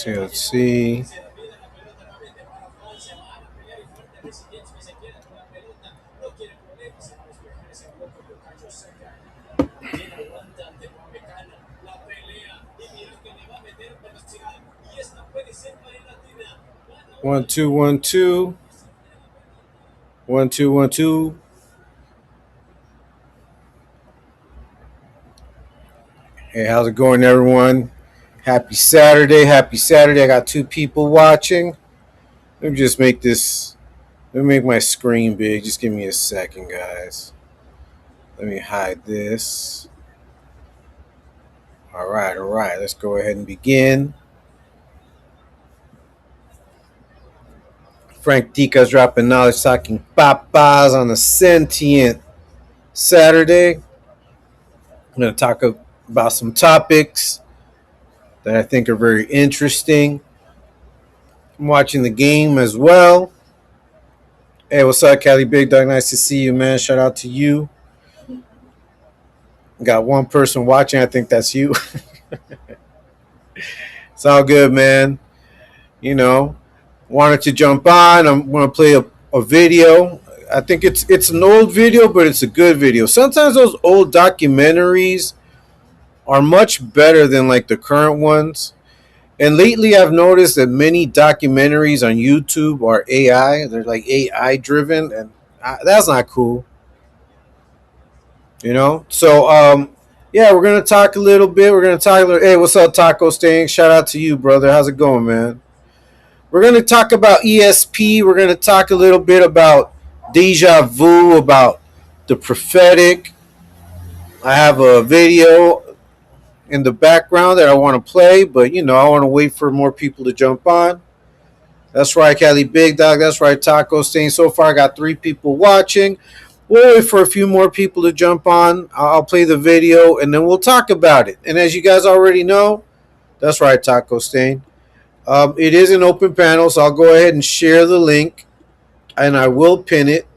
Let's see. One, two, one, two. 1 2 1 2. Hey, how's it going, everyone? Happy Saturday. Happy Saturday. I got 2 people watching. Let me just make this. Let me make my screen big. Just give me a second, guys. Let me hide this. All right. Let's go ahead and begin. Ftdk's dropping knowledge, talking papas on a Sentient Saturday. I'm going to talk about some topics that I think are very interesting. I'm watching the game as well. Hey, what's up, Cali Big Dog? Nice to see you, man. Shout out to you. Got 1 person watching. I think that's you. It's all good, man. You know, wanted to jump on. I'm going to play a video. I think it's an old video, but it's a good video. Sometimes those old documentaries are much better than like the current ones. And lately I've noticed that many documentaries on YouTube are AI. They're like AI driven, and that's not cool. You know? So, yeah, we're going to talk a little bit. Hey, what's up, Taco Stain? Shout out to you, brother. How's it going, man? We're going to talk about ESP. We're going to talk a little bit about DEJA vu, about the prophetic. I have a video in the background that I want to play, but I want to wait for more people to jump on. That's right, Cali Big Dog. That's right, Taco Stain. So far, I got 3 people watching. We'll wait for a few more people to jump on. I'll play the video, and then we'll talk about it. And as you guys already know, that's right, Taco Stain. It is an open panel, so I'll go ahead and share the link, and I will pin it.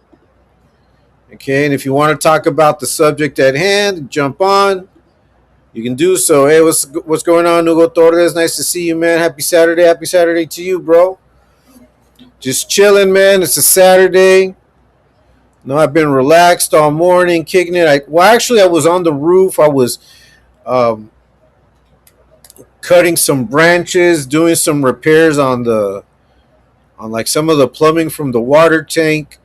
Okay, and if you want to talk about the subject at hand, jump on. You can do so. Hey, what's going on, Hugo Torres? Nice to see you, man. Happy Saturday. Happy Saturday to you, bro. Just chilling, man. It's a Saturday. No, I've been relaxed all morning, kicking it. I was on the roof. I was cutting some branches, doing some repairs on like some of the plumbing from the water tank.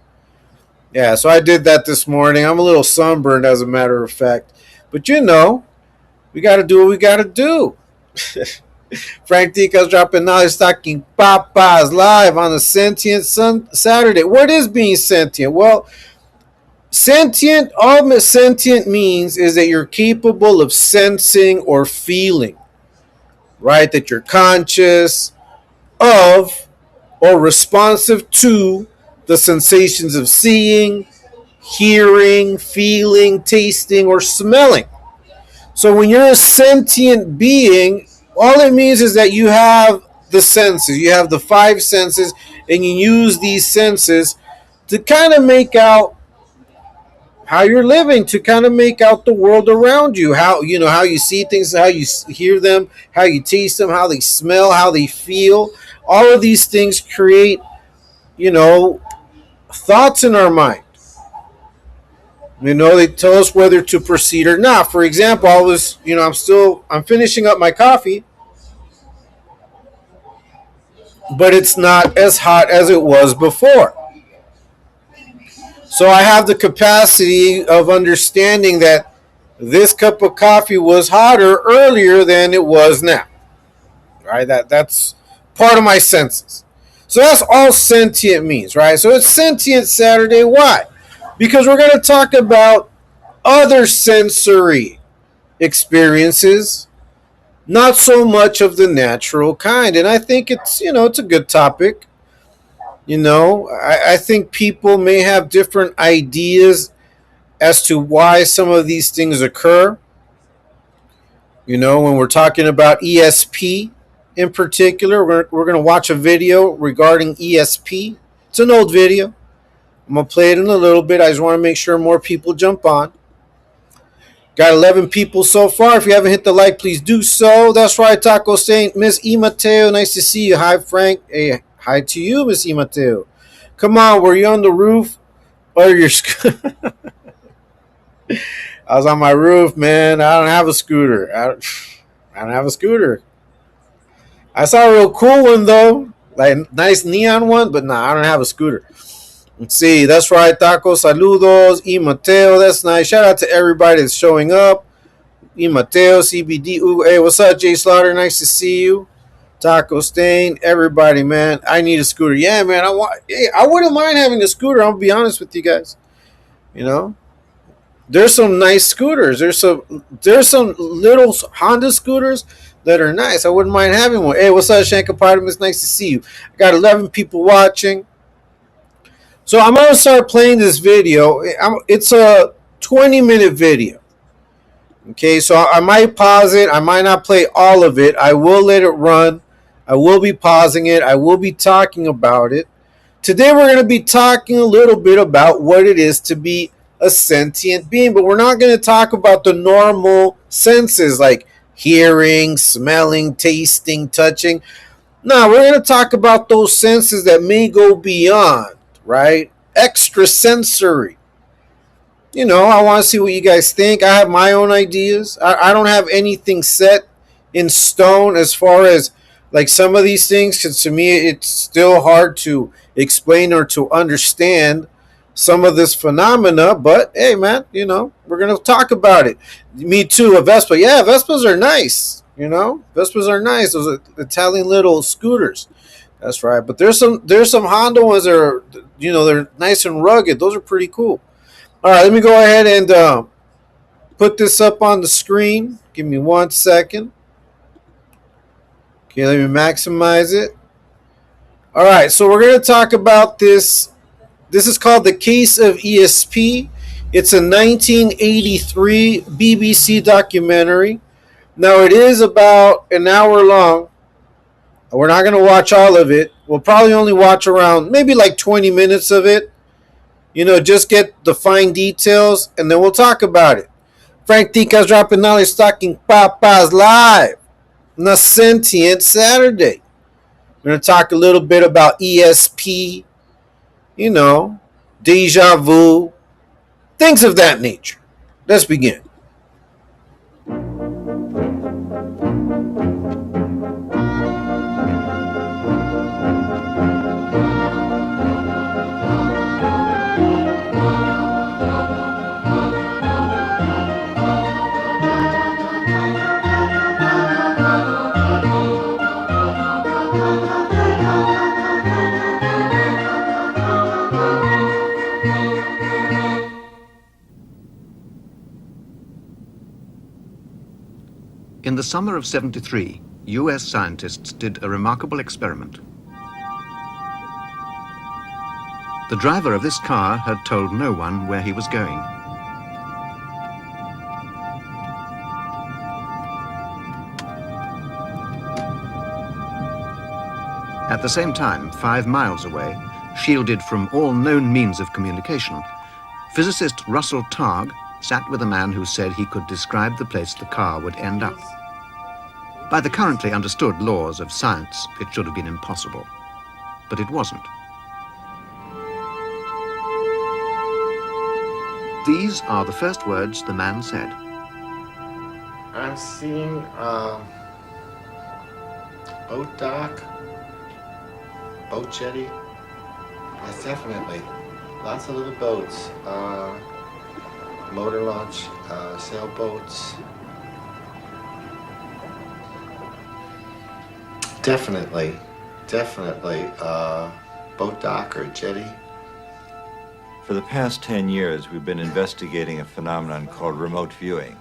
Yeah, so I did that this morning. I'm a little sunburned, as a matter of fact. But we got to do what we got to do. Ftdk's dropping knowledge, talking papas live on the Sentient Saturday. What is being sentient? Well, sentient, all sentient means is that you're capable of sensing or feeling, right? That you're conscious of or responsive to the sensations of seeing, hearing, feeling, tasting, or smelling. So when you're a sentient being, all it means is that you have the senses. You have the 5 senses, and you use these senses to kind of make out how you're living, to kind of make out the world around you. How you see things, how you hear them, how you taste them, how they smell, how they feel. All of these things create, thoughts in our mind. They tell us whether to proceed or not. For example, I'm finishing up my coffee, but it's not as hot as it was before. So I have the capacity of understanding that this cup of coffee was hotter earlier than it was now. Right? That's part of my senses. So that's all sentient means, right? So it's Sentient Saturday. Why? Because we're going to talk about other sensory experiences, not so much of the natural kind. And I think it's a good topic. I think people may have different ideas as to why some of these things occur. When we're talking about ESP in particular, we're going to watch a video regarding ESP. It's an old video. I'm going to play it in a little bit. I just want to make sure more people jump on. Got 11 people so far. If you haven't hit the like, please do so. That's right, Taco Saint. Miss E. Mateo, nice to see you. Hi, Frank. Hey, hi to you, Miss E. Mateo. Come on, were you on the roof? Or your I was on my roof, man. I don't have a scooter. I don't have a scooter. I saw a real cool one though, like nice neon one, but nah, I don't have a scooter. Let's see. That's right, Taco. Saludos, E. Mateo. That's nice. Shout out to everybody that's showing up. E. Mateo, CBD. Ooh, hey, what's up, Jay Slaughter? Nice to see you. Taco Stain, everybody, man. I need a scooter. Yeah, man. I wouldn't mind having a scooter. I'll be honest with you guys. You know, there's some nice scooters. There's some little Honda scooters that are nice. I wouldn't mind having one. Hey, what's up, Shankopotamus? Nice to see you. I got 11 people watching. So I'm gonna start playing this video. It's a 20-minute video. Okay, so I might pause it. I might not play all of it. I will let it run. I will be pausing it. I will be talking about it. Today we're going to be talking a little bit about what it is to be a sentient being, but we're not going to talk about the normal senses like hearing, smelling, tasting, touching. No, we're going to talk about those senses that may go beyond, right? Extrasensory. I want to see what you guys think. I have my own ideas. I don't have anything set in stone as far as like some of these things, because to me it's still hard to explain or to understand some of this phenomena. But hey, man, we're gonna talk about it. Me too. A Vespa. Yeah, Vespas are nice. Vespas are nice. Those are Italian little scooters. That's right. But there's some Honda ones that are they're nice and rugged. Those are pretty cool. All right, let me go ahead and put this up on the screen. Give me 1 second. Okay, let me maximize it. All right, so we're going to talk about this. This is called The Case of ESP. It's a 1983 BBC documentary. Now, it is about an hour long. We're not going to watch all of it. We'll probably only watch around maybe like 20 minutes of it. Just get the fine details, and then we'll talk about it. Frank Ftdk's dropping knowledge, talking Papas live on the Sentient Saturday. We're going to talk a little bit about ESP, deja vu, things of that nature. Let's begin. In the summer of '73, US scientists did a remarkable experiment. The driver of this car had told no one where he was going. At the same time, 5 miles away, shielded from all known means of communication, physicist Russell Targ sat with a man who said he could describe the place the car would end up. By the currently understood laws of science, it should have been impossible. But it wasn't. These are the first words the man said. I'm seeing boat dock, boat jetty. Yes, definitely. Lots of little boats. Motor launch, sailboats. Definitely, boat dock or jetty. For the past 10 years, we've been investigating a phenomenon called remote viewing.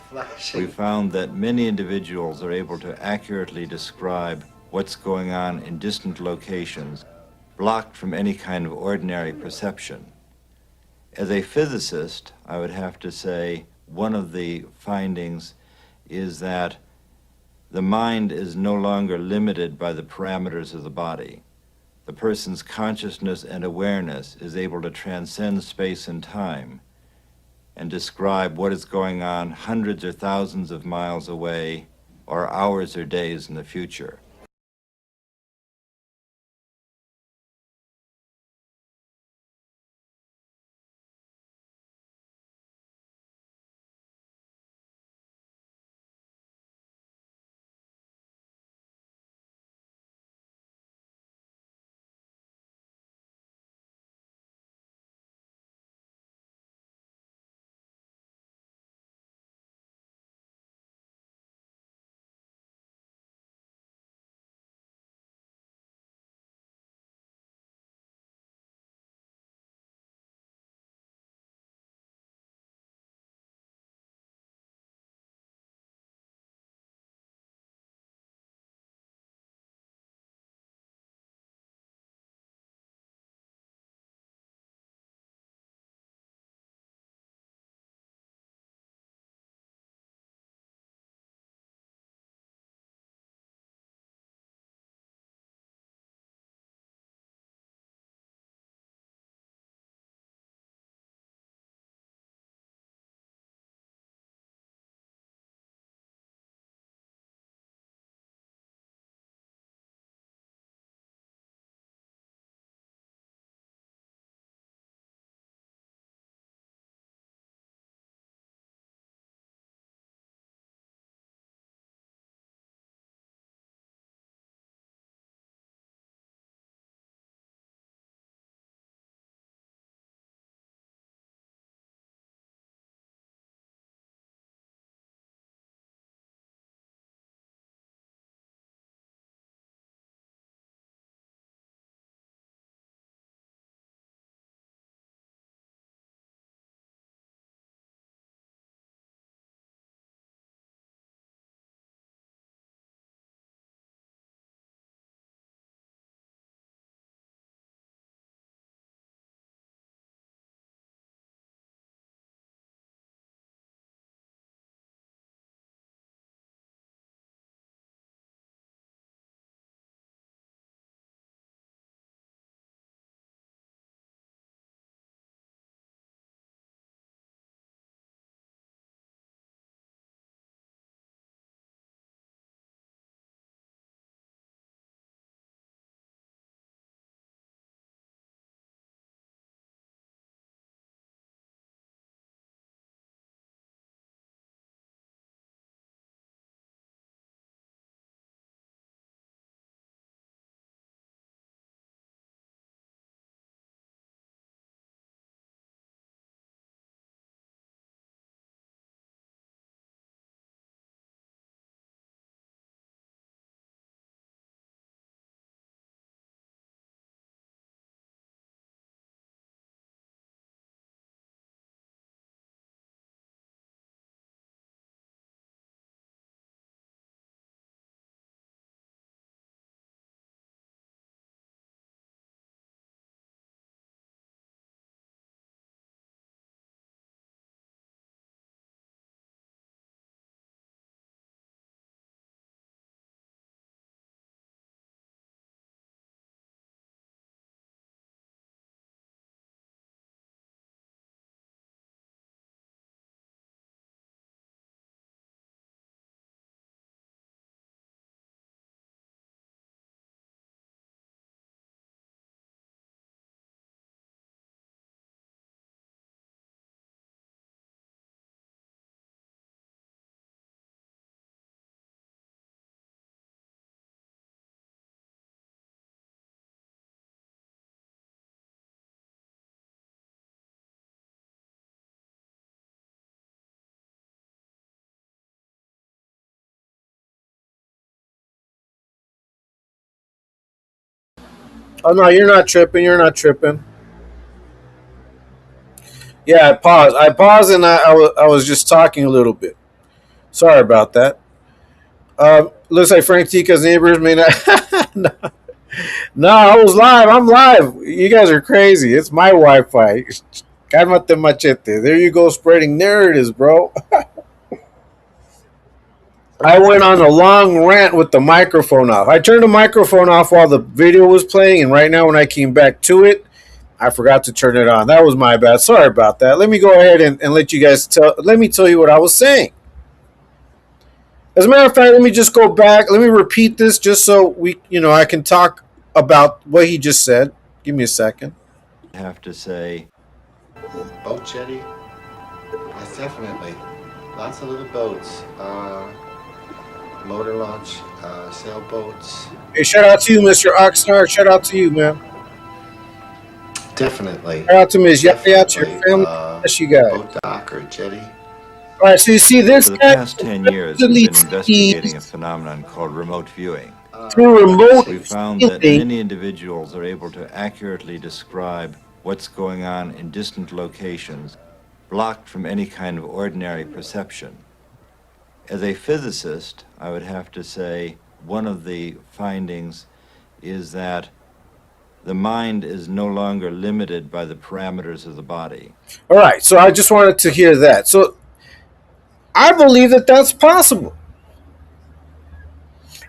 Flashing. We found that many individuals are able to accurately describe what's going on in distant locations, blocked from any kind of ordinary perception. As a physicist, I would have to say one of the findings is that the mind is no longer limited by the parameters of the body. The person's consciousness and awareness is able to transcend space and time and describe what is going on hundreds or thousands of miles away, or hours or days in the future. Oh no, you're not tripping. You're not tripping. Yeah, I paused. I paused, and I was just talking a little bit. Sorry about that. Looks like Frank Tica's neighbors may not. No, no, I was live. I'm live. You guys are crazy. It's my Wi-Fi. Cálmate machete. There you go, spreading narratives, bro. I went on a long rant with the microphone off. I turned the microphone off while the video was playing, and right now, when I came back to it, I forgot to turn it on. That was my bad. Sorry about that. Let me go ahead and let you guys let me tell you what I was saying. As a matter of fact, let me just go back. Let me repeat this just so I can talk about what he just said. Give me a second. I have to say, Boat jetty? Yes, definitely. Lots of little boats. Motor launch, sailboats. Hey, shout out to you, Mr. Oxnard. Shout out to you, man. Definitely. Shout out to Ms. Yaya, to your Definitely. family. Bless you guys. Boat dock or jetty. All right, so you see this for the guy past 10 years, we've been investigating a phenomenon called remote viewing. through remote We found that viewing. many individuals are able to accurately describe what's going on in distant locations, blocked from any kind of ordinary perception. As a physicist, I would have to say one of the findings is that the mind is no longer limited by the parameters of the body. All right, so I just wanted to hear that. So I believe that that's possible.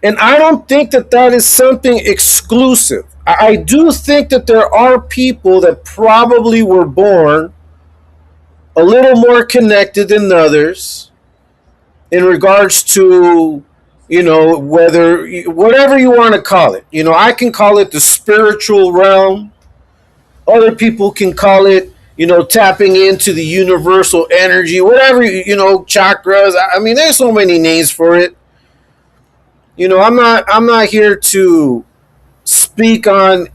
And I don't think that that is something exclusive. I do think that there are people that probably were born a little more connected than others in regards to, whatever you want to call it. I can call it the spiritual realm. Other people can call it, tapping into the universal energy, whatever, chakras. I mean, there's so many names for it. I'm not here to speak on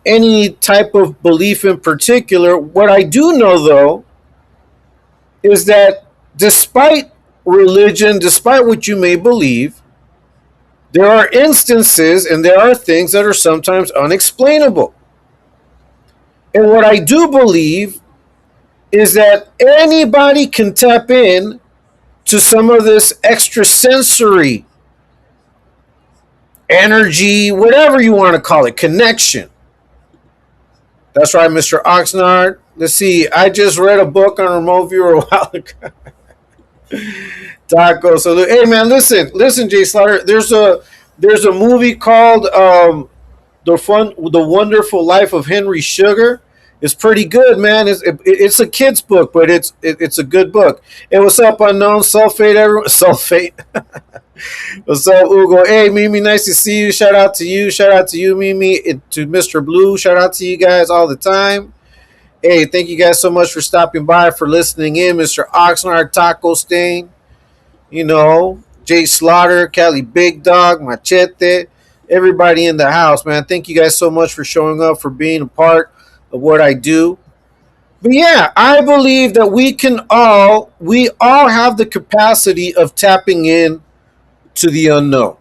any type of belief in particular. What I do know, though, is that despite religion, despite what you may believe, there are instances and there are things that are sometimes unexplainable. And what I do believe is that anybody can tap in to some of this extrasensory energy, whatever you want to call it, connection. That's right, Mr. Oxnard. Let's see. I just read a book on remote viewer a while ago. Taco. So hey man, listen, Jay Slaughter. There's a movie called the Wonderful Life of Henry Sugar. It's pretty good, man. It's a kid's book, but it's a good book. Hey, what's up, unknown sulfate? Everyone, sulfate. What's up, Ugo? Hey, Mimi, nice to see you. Shout out to you. Shout out to you, Mimi. To Mr. Blue. Shout out to you guys all the time. Hey, thank you guys so much for stopping by, for listening in. Mr. Oxnard, Taco Stain, Jay Slaughter, Cali Big Dog, Machete, everybody in the house, man. Thank you guys so much for showing up, for being a part of what I do. But yeah, I believe that we all have the capacity of tapping in to the unknown.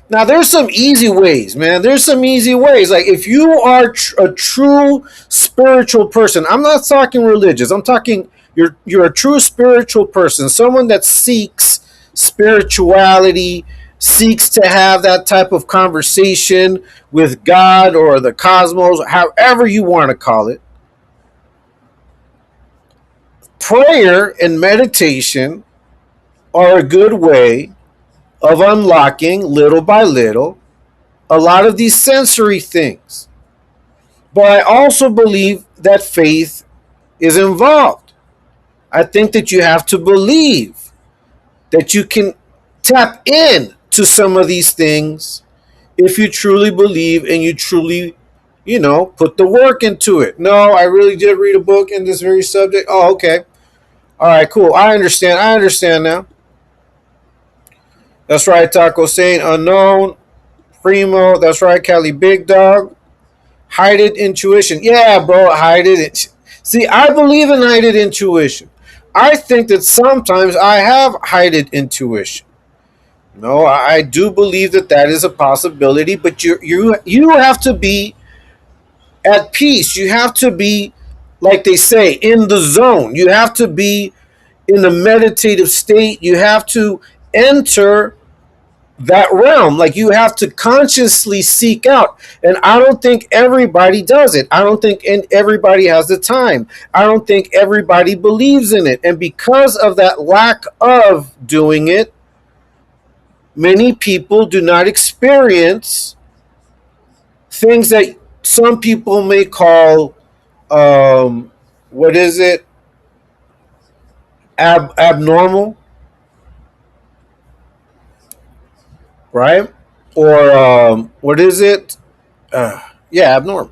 Now, there's some easy ways, man. There's some easy ways. Like if you are a true spiritual person, I'm not talking religious. I'm talking you're a true spiritual person, someone that seeks spirituality, seeks to have that type of conversation with God or the cosmos, however you want to call it. Prayer and meditation are a good way of unlocking little by little a lot of these sensory things. But I also believe that faith is involved. I think that you have to believe that you can tap in to some of these things if you truly believe and you truly, put the work into it. No, I really did read a book in this very subject. Oh, okay. All right, cool. I understand now. That's right, Taco Saying Unknown. Primo. That's right, Cali Big Dog. Heightened intuition. Yeah, bro, heightened. See, I believe in heightened intuition. I think that sometimes I have heightened intuition. No, I do believe that that is a possibility, but you have to be at peace. You have to be, like they say, in the zone. You have to be in a meditative state. You have to enter that realm. Like you have to consciously seek out. And I don't think everybody does it. I don't think everybody has the time. I don't think everybody believes in it. And because of that lack of doing it, many people do not experience things that some people may call what is it? Abnormal, right? Or what is it? Yeah, abnormal.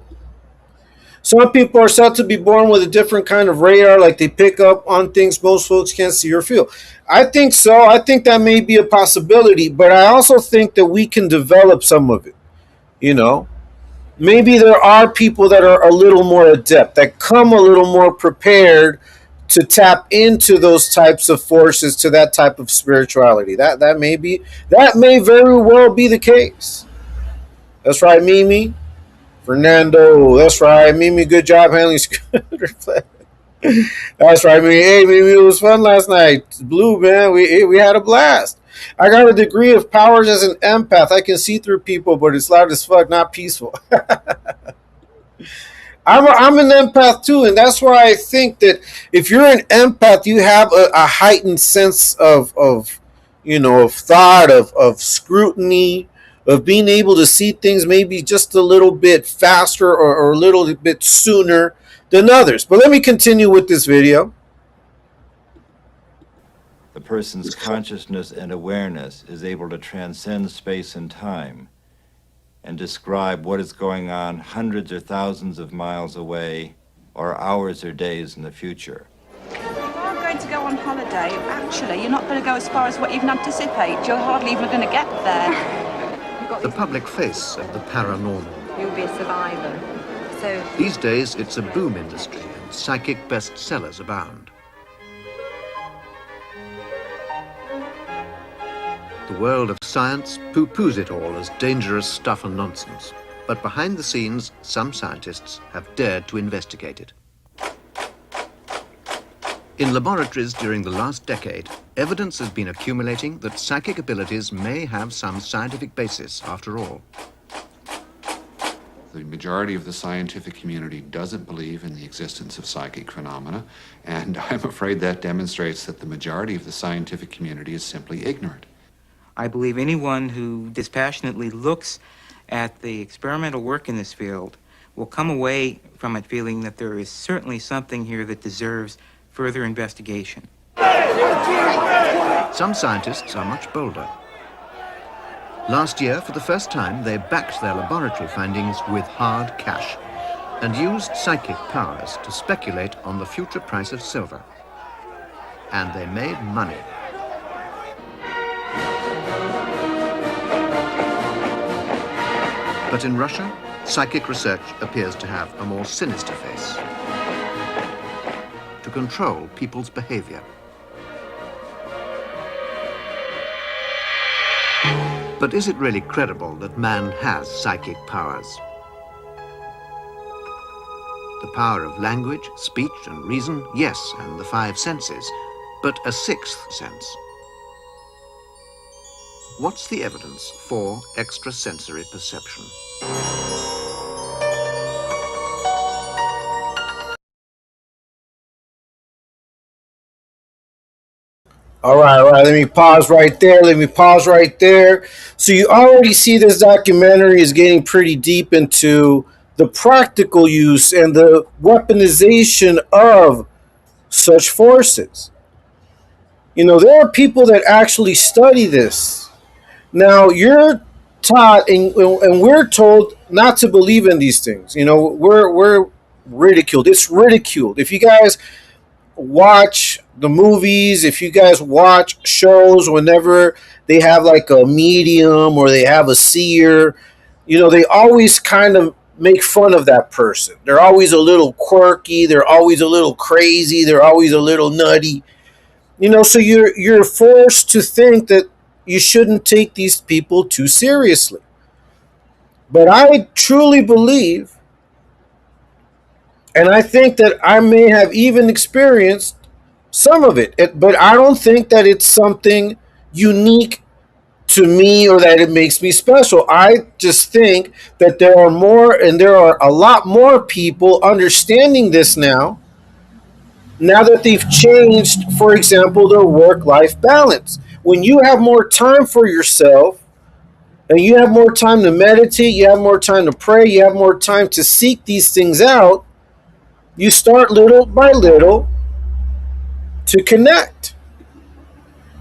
Some people are said to be born with a different kind of radar, like they pick up on things most folks can't see or feel. I think so. I think that may be a possibility, but I also think that we can develop some of it. You know, maybe there are people that are a little more adept, that come a little more prepared to tap into those types of forces, to that type of spirituality. That may very well be the case. That's right, Mimi. Fernando, that's right. Mimi, good job handling scooter play. That's right, Mimi. Hey, Mimi, it was fun last night. Blue, man, we had a blast. I got a degree of powers as an empath. I can see through people, but it's loud as fuck, not peaceful. I'm an empath too, and that's why I think that if you're an empath, you have a heightened sense of thought, of scrutiny, of being able to see things maybe just a little bit faster, or a little bit sooner than others. But let me continue with this video. The person's consciousness and awareness is able to transcend space and time and describe what is going on hundreds or thousands of miles away, or hours or days in the future. You are going to go on holiday. Actually, you're not going to go as far as what you even anticipate. You're hardly even going to get there. The public face of the paranormal. You'll be a survivor. So These days, it's a boom industry, and psychic bestsellers abound. The world of science poo-poos it all as dangerous stuff and nonsense. But behind the scenes, some scientists have dared to investigate it. In laboratories during the last decade, evidence has been accumulating that psychic abilities may have some scientific basis after all. The majority of the scientific community doesn't believe in the existence of psychic phenomena, and I'm afraid that demonstrates that the majority of the scientific community is simply ignorant. I believe anyone who dispassionately looks at the experimental work in this field will come away from it feeling that there is certainly something here that deserves further investigation. Some scientists are much bolder. Last year, for the first time, they backed their laboratory findings with hard cash and used psychic powers to speculate on the future price of silver. And they made money. But in Russia, psychic research appears to have a more sinister face. To control people's behavior. But is it really credible that man has psychic powers? The power of language, speech, and reason, yes, and the five senses, but a sixth sense. What's the evidence for extrasensory perception? All right. Let me pause right there. So you already see this documentary is getting pretty deep into the practical use and the weaponization of such forces. You know, there are people that actually study this. Now, you're taught and we're told not to believe in these things. You know, we're ridiculed. It's ridiculed. If you guys watch the movies, if you guys watch shows, whenever they have like a medium or they have a seer, you know, they always kind of make fun of that person. They're always a little quirky. They're always a little crazy. They're always a little nutty. You know, so you're forced to think that you shouldn't take these people too seriously. But I truly believe, and I think that I may have even experienced some of it, but I don't think that it's something unique to me or that it makes me special. I just think that there are a lot more people understanding this now that they've changed, for example, their work-life balance. When you have more time for yourself and you have more time to meditate, you have more time to pray, you have more time to seek these things out, You start little by little to connect.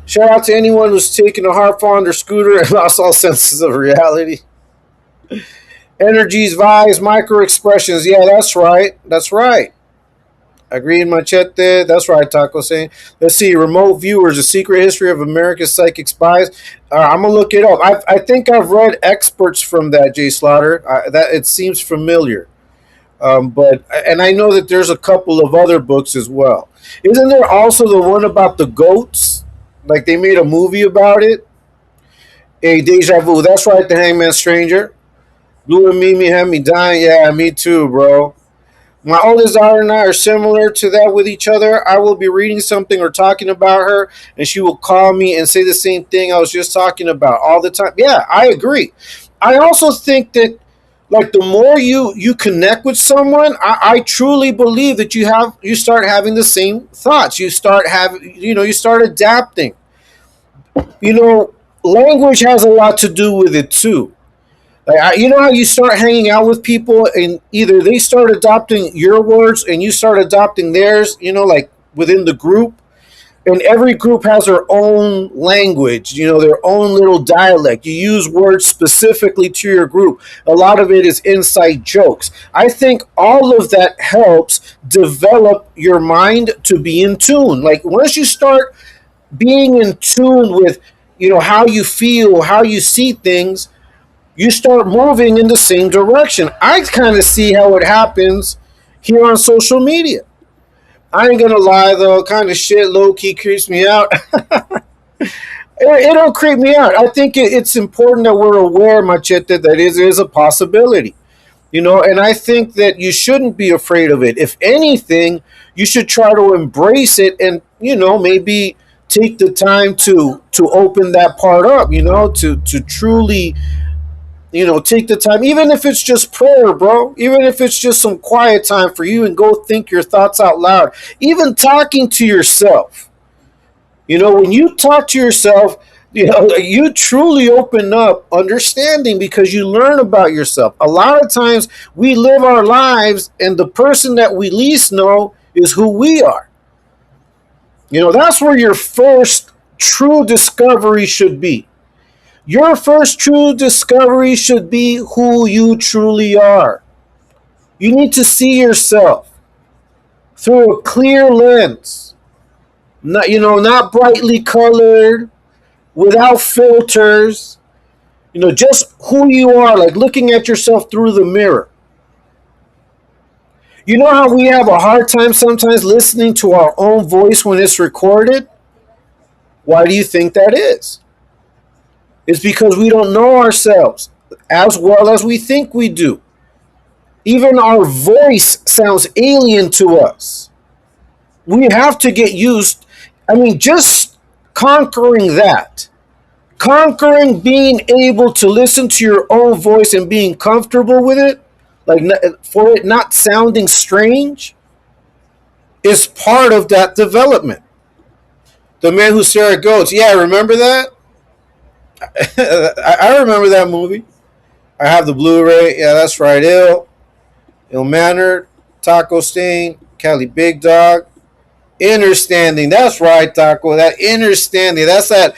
Shout out to anyone who's taken a hard fall on their scooter and lost all senses of reality. Energies, vibes, micro expressions. Yeah, that's right. That's right. Agreed, Machete. That's right, Taco saying. Let's see. Remote viewers: A Secret History of America's Psychic Spies. I'm gonna look it up. I think I've read excerpts from that, Jay Slaughter. That it seems familiar. But and I know that there's a couple of other books as well. Isn't there also the one about the goats? Like they made a movie about it. Hey, Deja Vu. That's right, the Hangman Stranger. Blue and Mimi had me dying. Yeah, me too, bro. My oldest daughter and I are similar to that with each other. I will be reading something or talking about her, and she will call me and say the same thing I was just talking about all the time. Yeah, I agree. I also think that, like, the more you connect with someone, I truly believe that you start having the same thoughts. You start adapting. Language has a lot to do with it too. Like, you know how you start hanging out with people and either they start adopting your words and you start adopting theirs, like within the group. And every group has their own language, their own little dialect. You use words specifically to your group. A lot of it is inside jokes. I think all of that helps develop your mind to be in tune. Like once you start being in tune with, how you feel, how you see things, you start moving in the same direction. I kind of see how it happens here on social media. I ain't gonna lie though, kind of shit low key creeps me out. It don't creep me out. I think it's important that we're aware, Machete, that it is a possibility. And I think that you shouldn't be afraid of it. If anything, you should try to embrace it and, maybe take the time to open that part up, to truly take the time, even if it's just prayer, bro, even if it's just some quiet time for you and go think your thoughts out loud, even talking to yourself. When you talk to yourself, you truly open up understanding because you learn about yourself. A lot of times we live our lives and the person that we least know is who we are. That's where your first true discovery should be. Your first true discovery should be who you truly are. You need to see yourself through a clear lens, not brightly colored, without filters, just who you are, like looking at yourself through the mirror. You know how we have a hard time sometimes listening to our own voice when it's recorded? Why do you think that is? It's because we don't know ourselves as well as we think we do. Even our voice sounds alien to us. We have to get used. Just conquering that. Conquering being able to listen to your own voice and being comfortable with it, like for it not sounding strange, is part of that development. The Man Who Stared at Goats. Yeah, remember that? I remember that movie. I have the Blu-ray. Yeah, that's right. Ill-mannered, Taco Stain, Cali Big Dog, Understanding. That's right, Taco. That Understanding. That's that.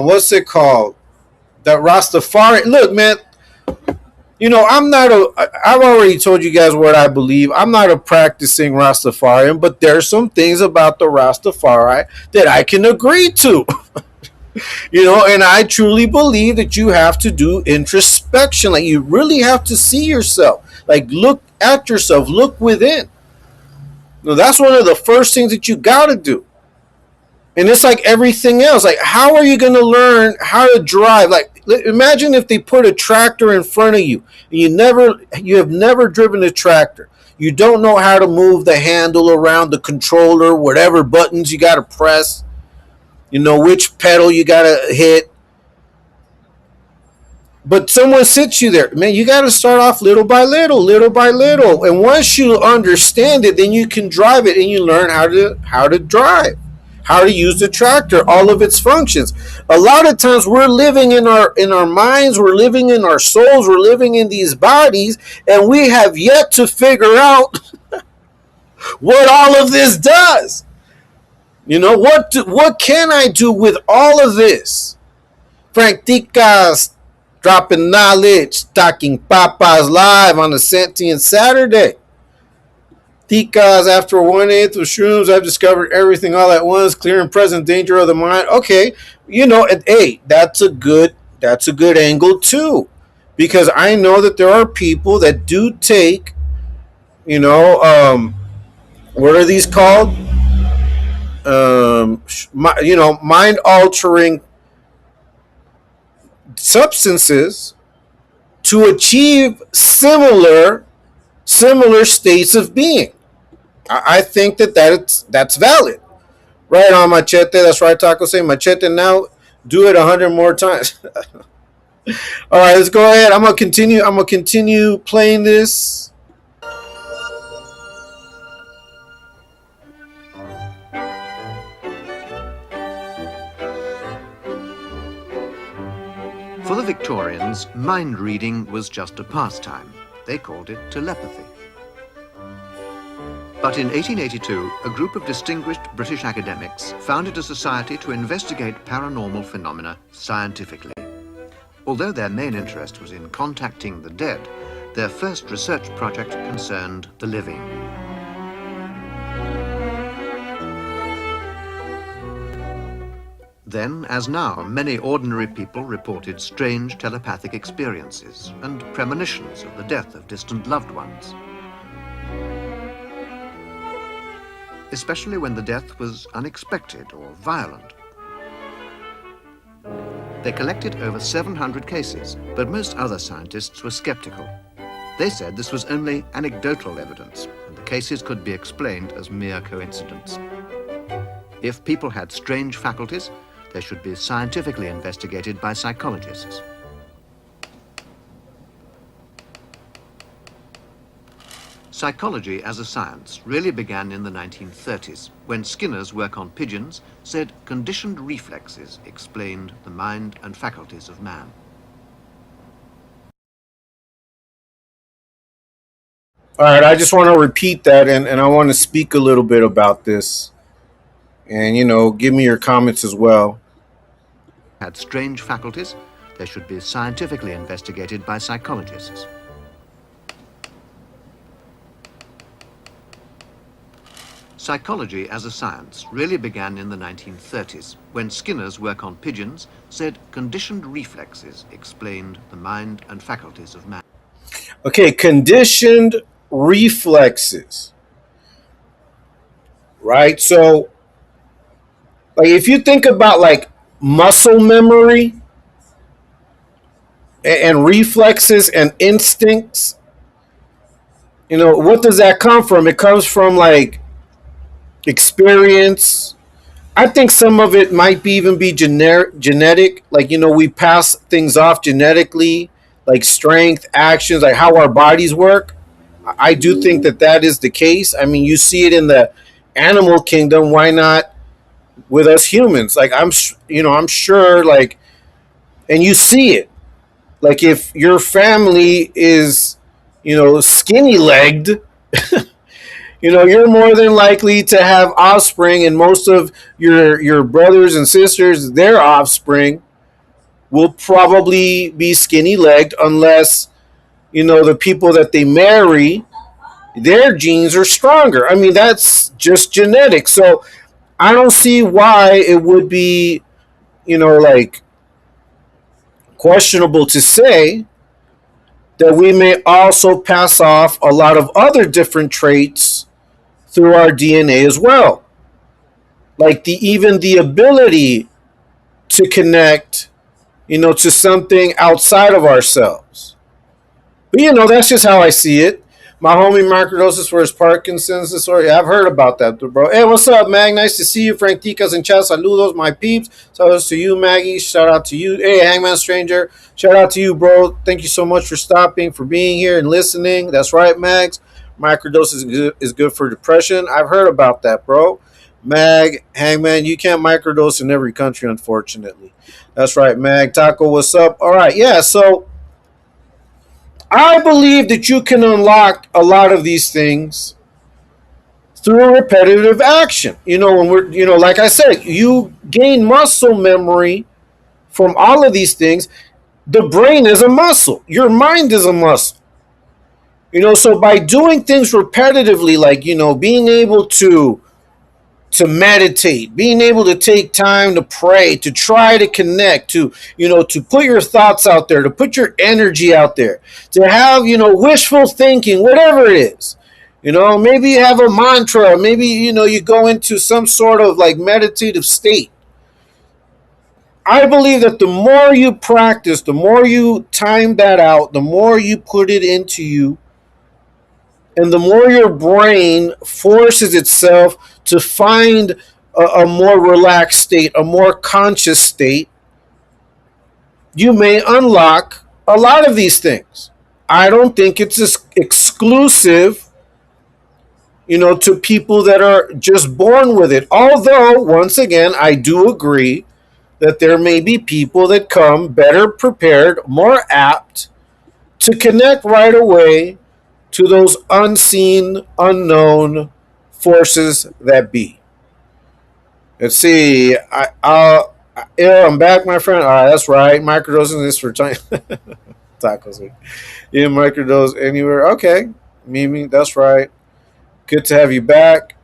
What's it called? That Rastafari. Look, man. I've already told you guys what I believe. I'm not a practicing Rastafarian, but there's some things about the Rastafari that I can agree to. And I truly believe that you have to do introspection. Like you really have to see yourself. Like look at yourself, look within. That's one of the first things that you got to do. And it's like everything else. Like how are you going to learn how to drive? Like imagine if they put a tractor in front of you and you have never driven a tractor. You don't know how to move the handle around, the controller, whatever buttons you got to press. Which pedal you got to hit. But someone sits you there. Man, you got to start off little by little, little by little. And once you understand it, then you can drive it and you learn how to drive, how to use the tractor, all of its functions. A lot of times we're living in our minds, we're living in our souls, we're living in these bodies, and we have yet to figure out what all of this does. What can I do with all of this? Franticas dropping knowledge, talking papas live on the Sentient Saturday. Tikas, after 1/8 of shrooms, I've discovered everything all at once, clear and present danger of the mind. Okay, hey, that's a good angle too, because I know that there are people that do take, what are these called? Mind altering substances to achieve similar states of being. I think that's valid. Right on, Machete. That's right, Taco say Machete. Now do it 100 more times. All right, let's go ahead. I'm gonna continue playing this. For the Victorians, mind reading was just a pastime. They called it telepathy. But in 1882, a group of distinguished British academics founded a society to investigate paranormal phenomena scientifically. Although their main interest was in contacting the dead, their first research project concerned the living. Then, as now, many ordinary people reported strange telepathic experiences and premonitions of the death of distant loved ones. Especially when the death was unexpected or violent. They collected over 700 cases, but most other scientists were skeptical. They said this was only anecdotal evidence, and the cases could be explained as mere coincidence. If people had strange faculties, they should be scientifically investigated by psychologists. Psychology as a science really began in the 1930s, when Skinner's work on pigeons said conditioned reflexes explained the mind and faculties of man. All right, I just want to repeat that, and I want to speak a little bit about this. And, give me your comments as well. Had strange faculties, they should be scientifically investigated by psychologists. Psychology as a science really began in the 1930s, when Skinner's work on pigeons said conditioned reflexes explained the mind and faculties of man. Okay, conditioned reflexes. Right? So, if you think about muscle memory and reflexes and instincts, what does that come from? It comes from experience. I think some of it might even be genetic. We pass things off genetically, like strength, actions, like how our bodies work. I do think that is the case. I mean, you see it in the animal kingdom. Why not with us humans? I'm sure, and you see it. If your family is, skinny legged, you're more than likely to have offspring, and most of your brothers and sisters, their offspring, will probably be skinny legged unless, the people that they marry, their genes are stronger. I mean, that's just genetic. So I don't see why it would be, questionable to say that we may also pass off a lot of other different traits through our DNA as well. Even the ability to connect, to something outside of ourselves. But that's just how I see it. My homie microdosis for his Parkinson's disorder. Yeah, I've heard about that, bro. Hey, what's up, Mag? Nice to see you. Frank Ticas and chat. Saludos, my peeps. Saludos to you, Maggie. Shout out to you. Hey, Hangman Stranger. Shout out to you, bro. Thank you so much for stopping, for being here and listening. That's right, Mags. Microdose is good for depression. I've heard about that, bro. Mag, Hangman, you can't microdose in every country, unfortunately. That's right, Mag. Taco, what's up? All right, yeah, so I believe that you can unlock a lot of these things through repetitive action. When like I said, you gain muscle memory from all of these things. The brain is a muscle, your mind is a muscle. So by doing things repetitively, like, being able to meditate, being able to take time to pray, to try to connect, to put your thoughts out there, to put your energy out there, to have, wishful thinking, whatever it is. Maybe you have a mantra, maybe, you go into some sort of like meditative state. I believe that the more you practice, the more you time that out, the more you put it into you, and the more your brain forces itself to find a more relaxed state, a more conscious state, you may unlock a lot of these things. I don't think it's exclusive, to people that are just born with it. Although, once again, I do agree that there may be people that come better prepared, more apt to connect right away to those unseen, unknown forces that be. Let's see. I'm back, my friend. All right, that's right. Microdosing is for tacos. You microdose anywhere. Okay, Mimi, that's right. Good to have you back.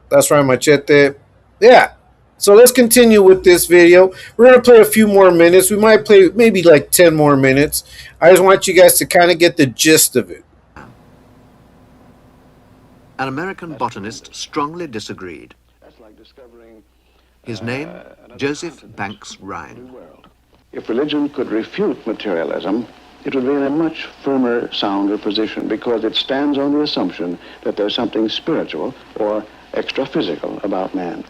That's right, Machete. Yeah. So let's continue with this video. We're going to play a few more minutes. We might play maybe like 10 more minutes. I just want you guys to kind of get the gist of it. An American botanist strongly disagreed. His name, Joseph Banks Rhine. If religion could refute materialism, it would be in a much firmer, sounder position because it stands on the assumption that there's something spiritual or extra-physical about man.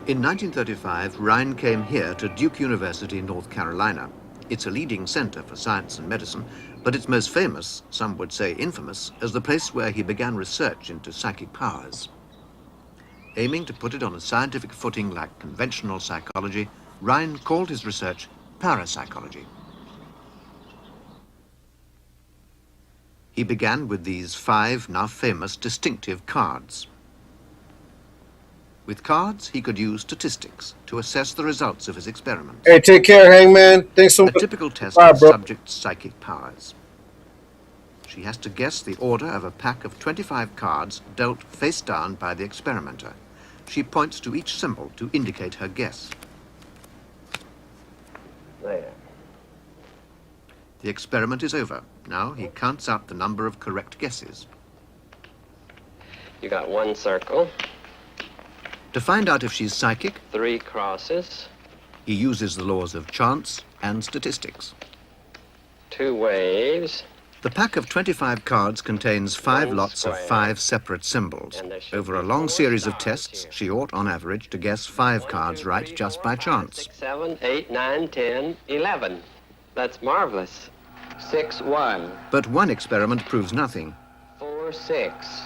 In 1935, Rhine came here to Duke University, North Carolina. It's a leading center for science and medicine, but it's most famous, some would say infamous, as the place where he began research into psychic powers. Aiming to put it on a scientific footing like conventional psychology, Rhine called his research parapsychology. He began with these 5 now famous distinctive cards. With cards, he could use statistics to assess the results of his experiments. Hey, take care, Hangman. Thanks so much. A typical test of subject's psychic powers. She has to guess the order of a pack of 25 cards dealt face down by the experimenter. She points to each symbol to indicate her guess. There. The experiment is over. Now he counts out the number of correct guesses. You got 1 circle. To find out if she's psychic, 3 crosses. he uses the laws of chance and statistics. 2 waves. The pack of 25 cards contains 5 lots of 5 separate symbols. Over a long series of tests, she ought, on average, to guess 5 cards right just by chance. 6, 7, 8, 9, 10, 11. That's marvelous. 6, 1. But one experiment proves nothing. 4, 6.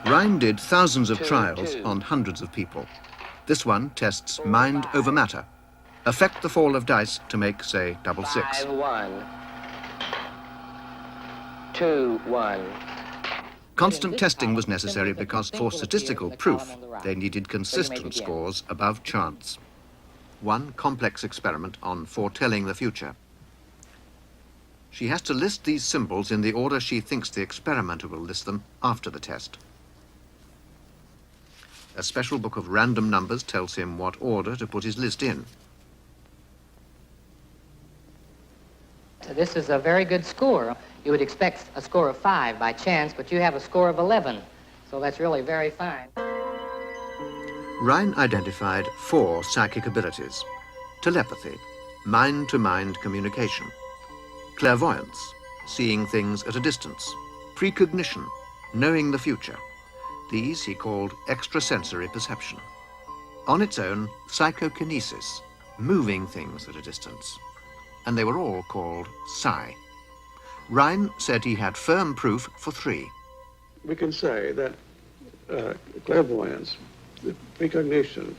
Rhine did thousands of trials on hundreds of people. This one tests mind over matter. Affect the fall of dice to make, say, double 6. 5, 1. 2, 1. Constant testing was necessary because for statistical proof, they needed consistent scores above chance. One complex experiment on foretelling the future. She has to list these symbols in the order she thinks the experimenter will list them after the test. A special book of random numbers tells him what order to put his list in. This is a very good score. You would expect a score of 5 by chance, but you have a score of 11. So that's really very fine. Rhine identified 4 psychic abilities: telepathy, mind-to-mind communication; clairvoyance, seeing things at a distance; precognition, knowing the future. These he called extrasensory perception. On its own, psychokinesis, moving things at a distance. And they were all called psi. Rhine said he had firm proof for 3. We can say that clairvoyance the precognition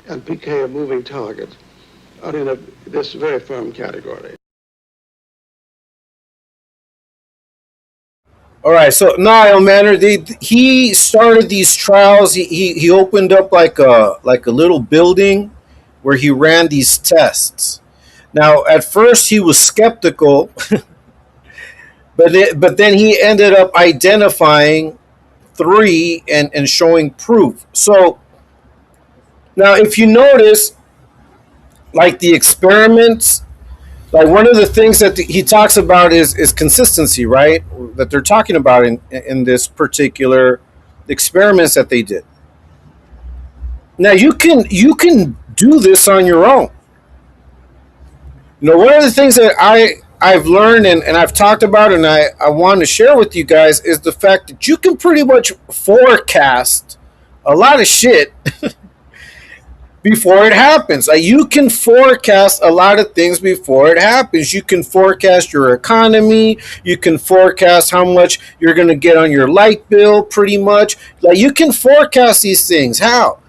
and PK of moving targets are in this very firm category. All right, so Niall Manor, he started these trials. He opened up like a little building where he ran these tests. Now, at first he was skeptical, but then he ended up identifying three and showing proof. So now, if you notice, like the experiments, like one of the things that he talks about is consistency, right? That they're talking about in this particular experiments that they did. Now you can do this on your own. You know, one of the things that I've learned and I've talked about and I want to share with you guys is the fact that you can pretty much forecast a lot of shit before it happens. Like you can forecast a lot of things before it happens. You can forecast your economy. You can forecast how much you're going to get on your light bill, pretty much. Like you can forecast these things. How?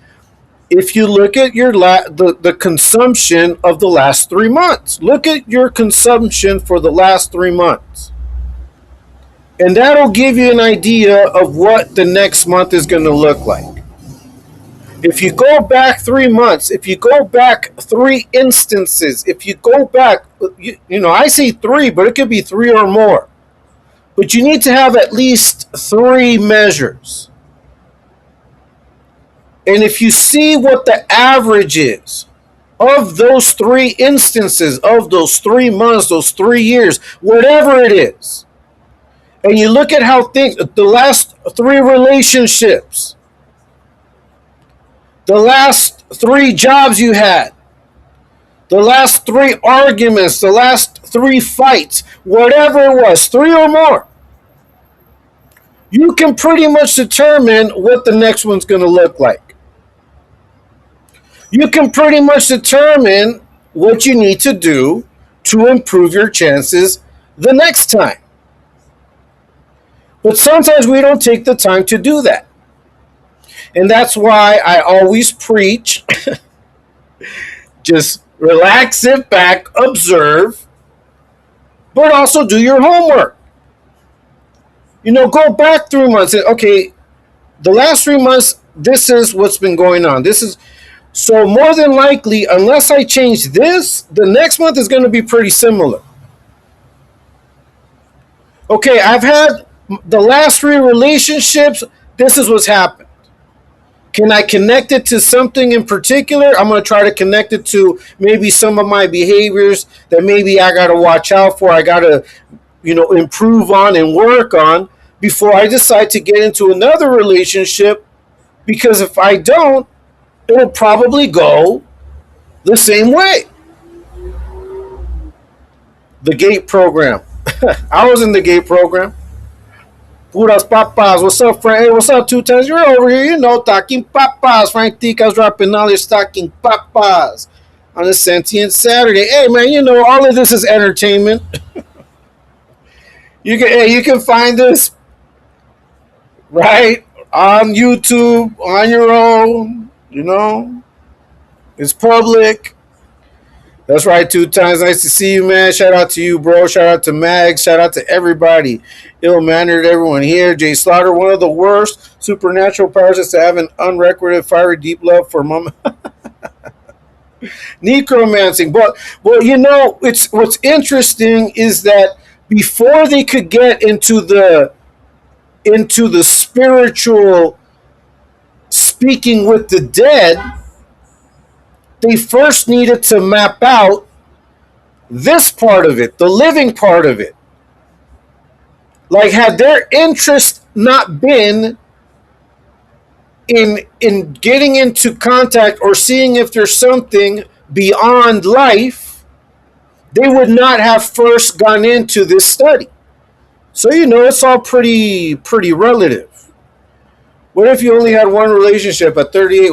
If you look at your the consumption of the last 3 months. Look at your consumption for the last 3 months. And that'll give you an idea of what the next month is going to look like. If you go back 3 months, if you go back 3 instances, if you go back, you know, I say 3, but it could be 3 or more. But you need to have at least 3 measures. And if you see what the average is of those 3 instances, of those 3 months, those 3 years, whatever it is, and you look at how things, the last 3 relationships, the last 3 jobs you had, the last 3 arguments, the last 3 fights, whatever it was, 3 or more, you can pretty much determine what the next one's going to look like. You can pretty much determine what you need to do to improve your chances the next time. But sometimes we don't take the time to do that. And that's why I always preach just relax, sit back, observe, but also do your homework. You know, go back 3 months and okay, the last 3 months, this is what's been going on. This is so more than likely, unless I change this, the next month is going to be pretty similar. Okay, I've had the last 3 relationships. This is what's happened. Can I connect it to something in particular? I'm going to try to connect it to maybe some of my behaviors that maybe I got to watch out for. I got to, you know, improve on and work on before I decide to get into another relationship. Because if I don't, it'll probably go the same way. The GATE program. I was in the GATE program. Puras papas. What's up, Frank? Hey, what's up, 2 times? You're over here, you know, talking papas. Frank Tica's dropping knowledge, talking papas on a Sentient Saturday. Hey, man, you know, all of this is entertainment. You can find this, right, on YouTube, on your own. You know, it's public. That's right, 2 times. Nice to see you, man. Shout out to you, bro. Shout out to Mag. Shout out to everybody. Ill-mannered, everyone here. Jay Slaughter, one of the worst supernatural powers is to have an unrecorded, fiery, deep love for mom. Necromancing. But, well, you know, it's what's interesting is that before they could get into the spiritual speaking with the dead, they first needed to map out this part of it, the living part of it. Like, had their interest not been in getting into contact or seeing if there's something beyond life, they would not have first gone into this study. So, you know, it's all pretty relative. What if you only had one relationship at 38?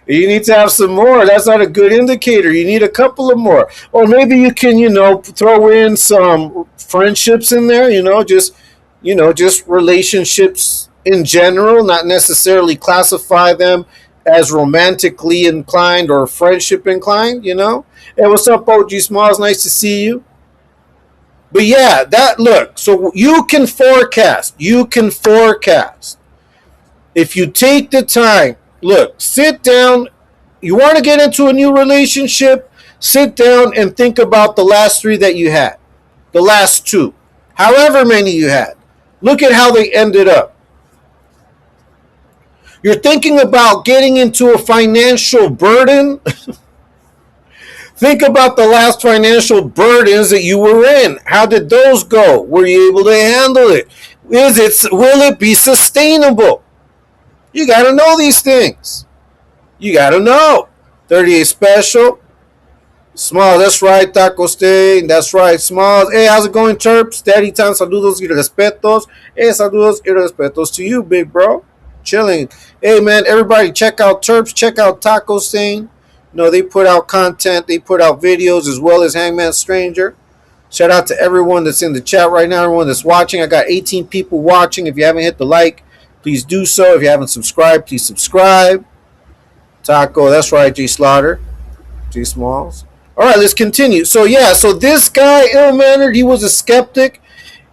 You need to have some more. That's not a good indicator. You need a couple of more. Or maybe you can, you know, throw in some friendships in there, just relationships in general, not necessarily classify them as romantically inclined or friendship inclined, you know. Hey, what's up, OG Smalls? Nice to see you. But yeah, that look, so you can forecast. You can forecast. If you take the time, look, sit down. You want to get into a new relationship, sit down and think about the last three that you had, the last two, however many you had. Look at how they ended up. You're thinking about getting into a financial burden. Think about the last financial burdens that you were in. How did those go? Were you able to handle it? Will it be sustainable? You got to know these things. You got to know. 38 special. Small, that's right, Taco Stain. That's right, Smalls. Hey, how's it going, Chirp? Steady time, saludos y respetos. Hey, saludos y respetos to you, big bro. Chilling. Hey, man, everybody check out Terps. Check out Taco Stain. You know, they put out content. They put out videos as well as Hangman Stranger. Shout out to everyone that's in the chat right now, everyone that's watching. I got 18 people watching. If you haven't hit the like, please do so. If you haven't subscribed, please subscribe. Taco, that's right, G Slaughter. G Smalls. All right, let's continue. So, yeah, so this guy, ill-mannered, he was a skeptic.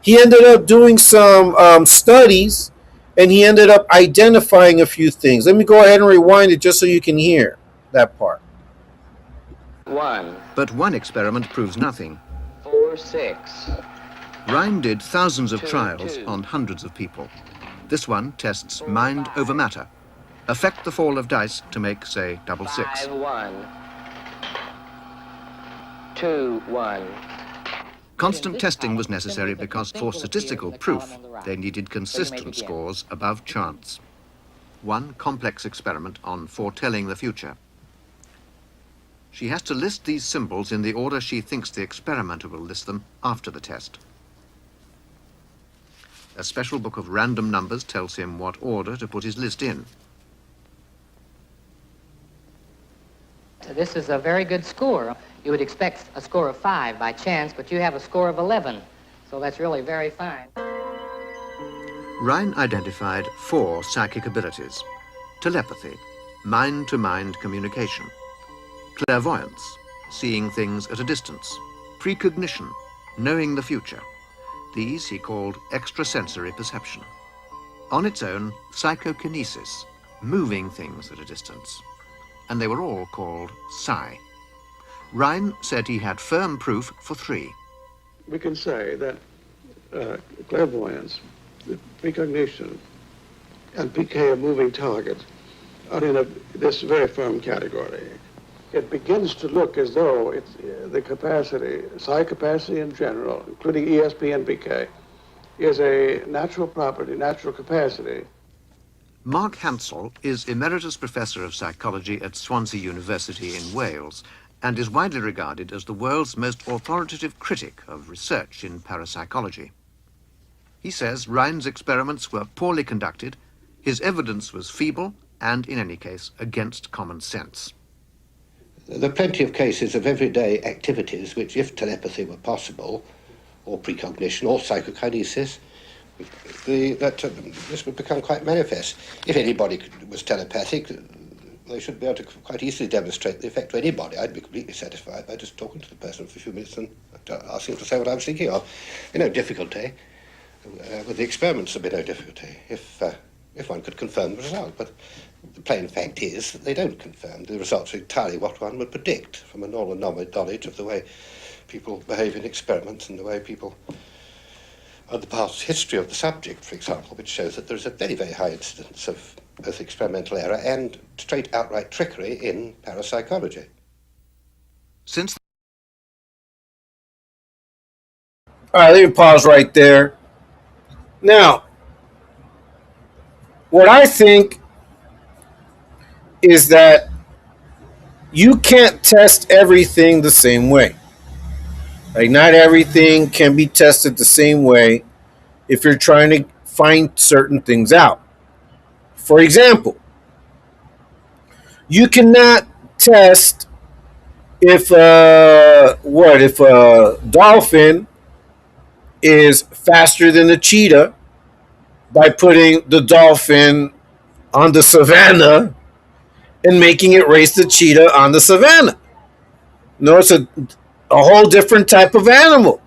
He ended up doing some studies, and he ended up identifying a few things. Let me go ahead and rewind it just so you can hear that part. 1. But one experiment proves nothing. 4, 6. Rhine did thousands of trials on hundreds of people. This one tests mind over matter. Affect the fall of dice to make, say, double 6. 5, 1. 2, 1. Constant testing was necessary because for statistical proof, they needed consistent scores above chance. One complex experiment on foretelling the future. She has to list these symbols in the order she thinks the experimenter will list them after the test. A special book of random numbers tells him what order to put his list in. This is a very good score. You would expect a score of 5 by chance, but you have a score of 11. So that's really very fine. Rhine identified 4 psychic abilities: telepathy, mind-to-mind communication; clairvoyance, seeing things at a distance; precognition, knowing the future. These he called extrasensory perception. On its own, psychokinesis, moving things at a distance. And they were all called psi. Rhine said he had firm proof for 3. We can say that clairvoyance, precognition, and PK, a moving target, are in this very firm category. It begins to look as though it's the capacity, psi capacity in general, including ESP and PK, is a natural property, natural capacity. Mark Hansel is Emeritus Professor of Psychology at Swansea University in Wales and is widely regarded as the world's most authoritative critic of research in parapsychology. He says Rhine's experiments were poorly conducted, his evidence was feeble, and, in any case, against common sense. There are plenty of cases of everyday activities which, if telepathy were possible, or precognition, or psychokinesis, this would become quite manifest. If anybody was telepathic, they should be able to quite easily demonstrate the effect to anybody. I'd be completely satisfied by just talking to the person for a few minutes and asking them to say what I was thinking of. No difficulty. With the experiments, there'd be no difficulty if one could confirm the result. But the plain fact is that they don't confirm. The results are entirely what one would predict from a normal knowledge of the way people behave in experiments and the way people... the past history of the subject, for example, which shows that there is a very, very high incidence of both experimental error and straight outright trickery in parapsychology. Since... All right, let me pause right there. Now, what I think is that you can't test everything the same way. Like, not everything can be tested the same way if you're trying to find certain things out. For example, you cannot test if a dolphin is faster than a cheetah by putting the dolphin on the savannah and making it race the cheetah on the savannah. No, it's a whole different type of animal.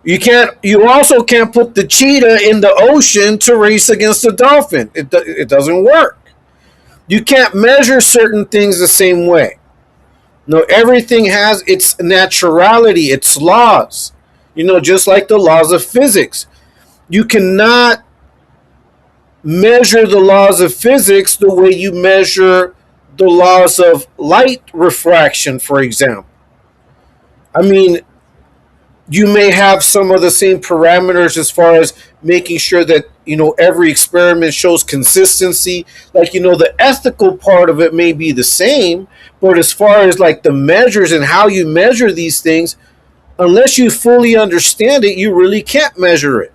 You also can't put the cheetah in the ocean to race against the dolphin. It doesn't work. You can't measure certain things the same way. No, everything has its naturality, its laws. Just like the laws of physics. You cannot measure the laws of physics the way you measure the laws of light refraction, for example. I mean, you may have some of the same parameters as far as making sure that every experiment shows consistency. Like, the ethical part of it may be the same, but as far as like the measures and how you measure these things, unless you fully understand it, you really can't measure it.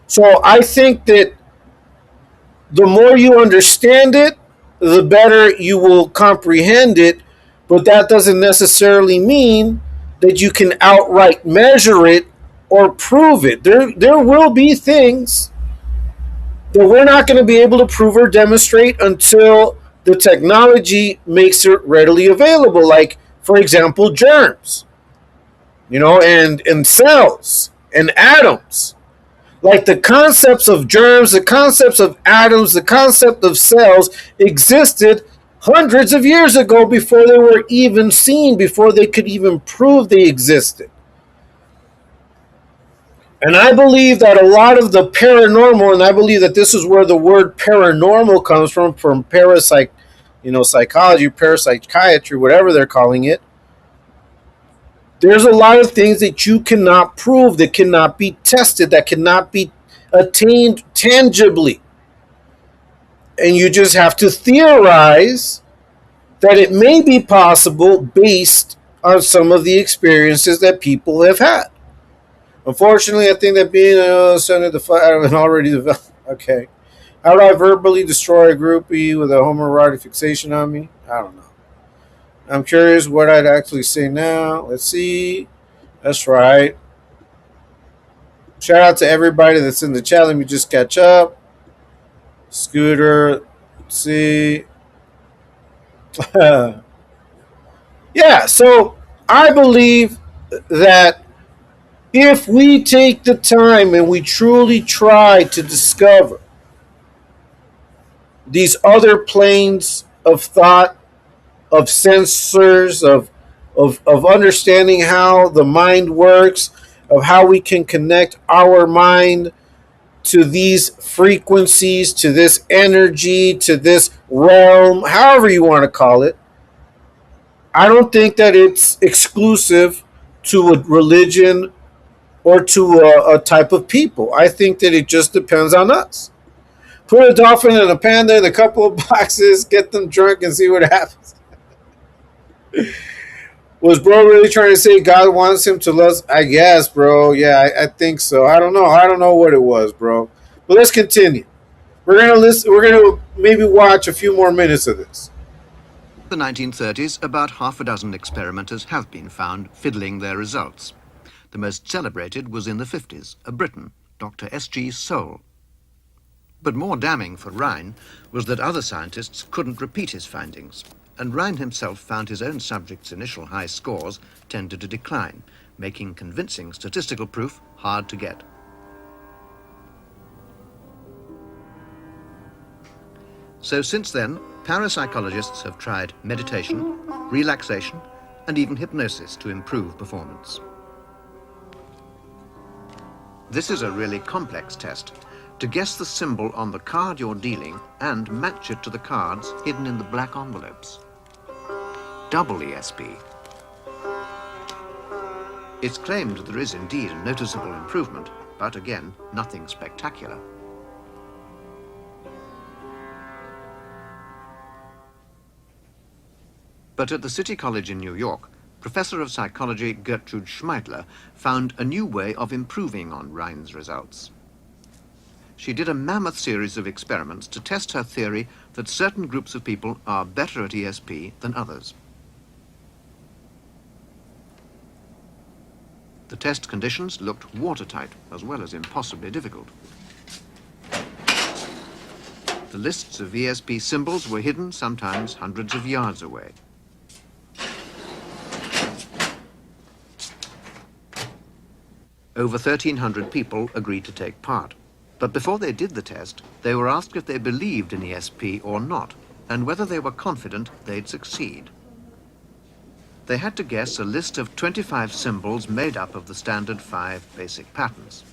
So I think that the more you understand it, the better you will comprehend it, but that doesn't necessarily mean that you can outright measure it or prove it. There will be things that we're not going to be able to prove or demonstrate until the technology makes it readily available. Like, for example, germs, and cells and atoms. Like the concepts of germs, the concepts of atoms, the concept of cells existed hundreds of years ago before they were even seen, before they could even prove they existed. And I believe that a lot of the paranormal, and I believe that this is where the word paranormal comes from parapsych, psychology, parapsychiatry, whatever they're calling it. There's a lot of things that you cannot prove, that cannot be tested, that cannot be attained tangibly. And you just have to theorize that it may be possible based on some of the experiences that people have had. Unfortunately, I think that being center the already developed. Okay. How do I verbally destroy a groupie with a homoerotic fixation on me? I don't know. I'm curious what I'd actually say now. Let's see. That's right. Shout out to everybody that's in the chat. Let me just catch up. Scooter. Let's see. Yeah, so I believe that if we take the time and we truly try to discover these other planes of thought, of sensors, of understanding how the mind works, of how we can connect our mind to these frequencies, to this energy, to this realm, however you want to call it. I don't think that it's exclusive to a religion or to a type of people. I think that it just depends on us. Put a dolphin and a panda in a couple of boxes, get them drunk, and see what happens. Was bro really trying to say God wants him to love? I guess, bro. Yeah, I think so. I don't know. I don't know what it was, bro. But let's continue. We're gonna listen. We're gonna maybe watch a few more minutes of this. In the 1930s, about half a dozen experimenters have been found fiddling their results. The most celebrated was in the 50s, a Briton, Dr. S.G. Soule. But more damning for Rhine was that other scientists couldn't repeat his findings, and Rhine himself found his own subjects' initial high scores tended to decline, making convincing statistical proof hard to get. So since then, parapsychologists have tried meditation, relaxation, and even hypnosis to improve performance. This is a really complex test, to guess the symbol on the card you're dealing and match it to the cards hidden in the black envelopes. Double ESP. It's claimed there is indeed a noticeable improvement, but again, nothing spectacular. But at the City College in New York, Professor of Psychology Gertrude Schmeidler found a new way of improving on Rhine's results. She did a mammoth series of experiments to test her theory that certain groups of people are better at ESP than others. The test conditions looked watertight as well as impossibly difficult. The lists of ESP symbols were hidden sometimes hundreds of yards away. Over 1,300 people agreed to take part. But before they did the test, they were asked if they believed in ESP or not, and whether they were confident they'd succeed. They had to guess a list of 25 symbols made up of the standard 5 basic patterns.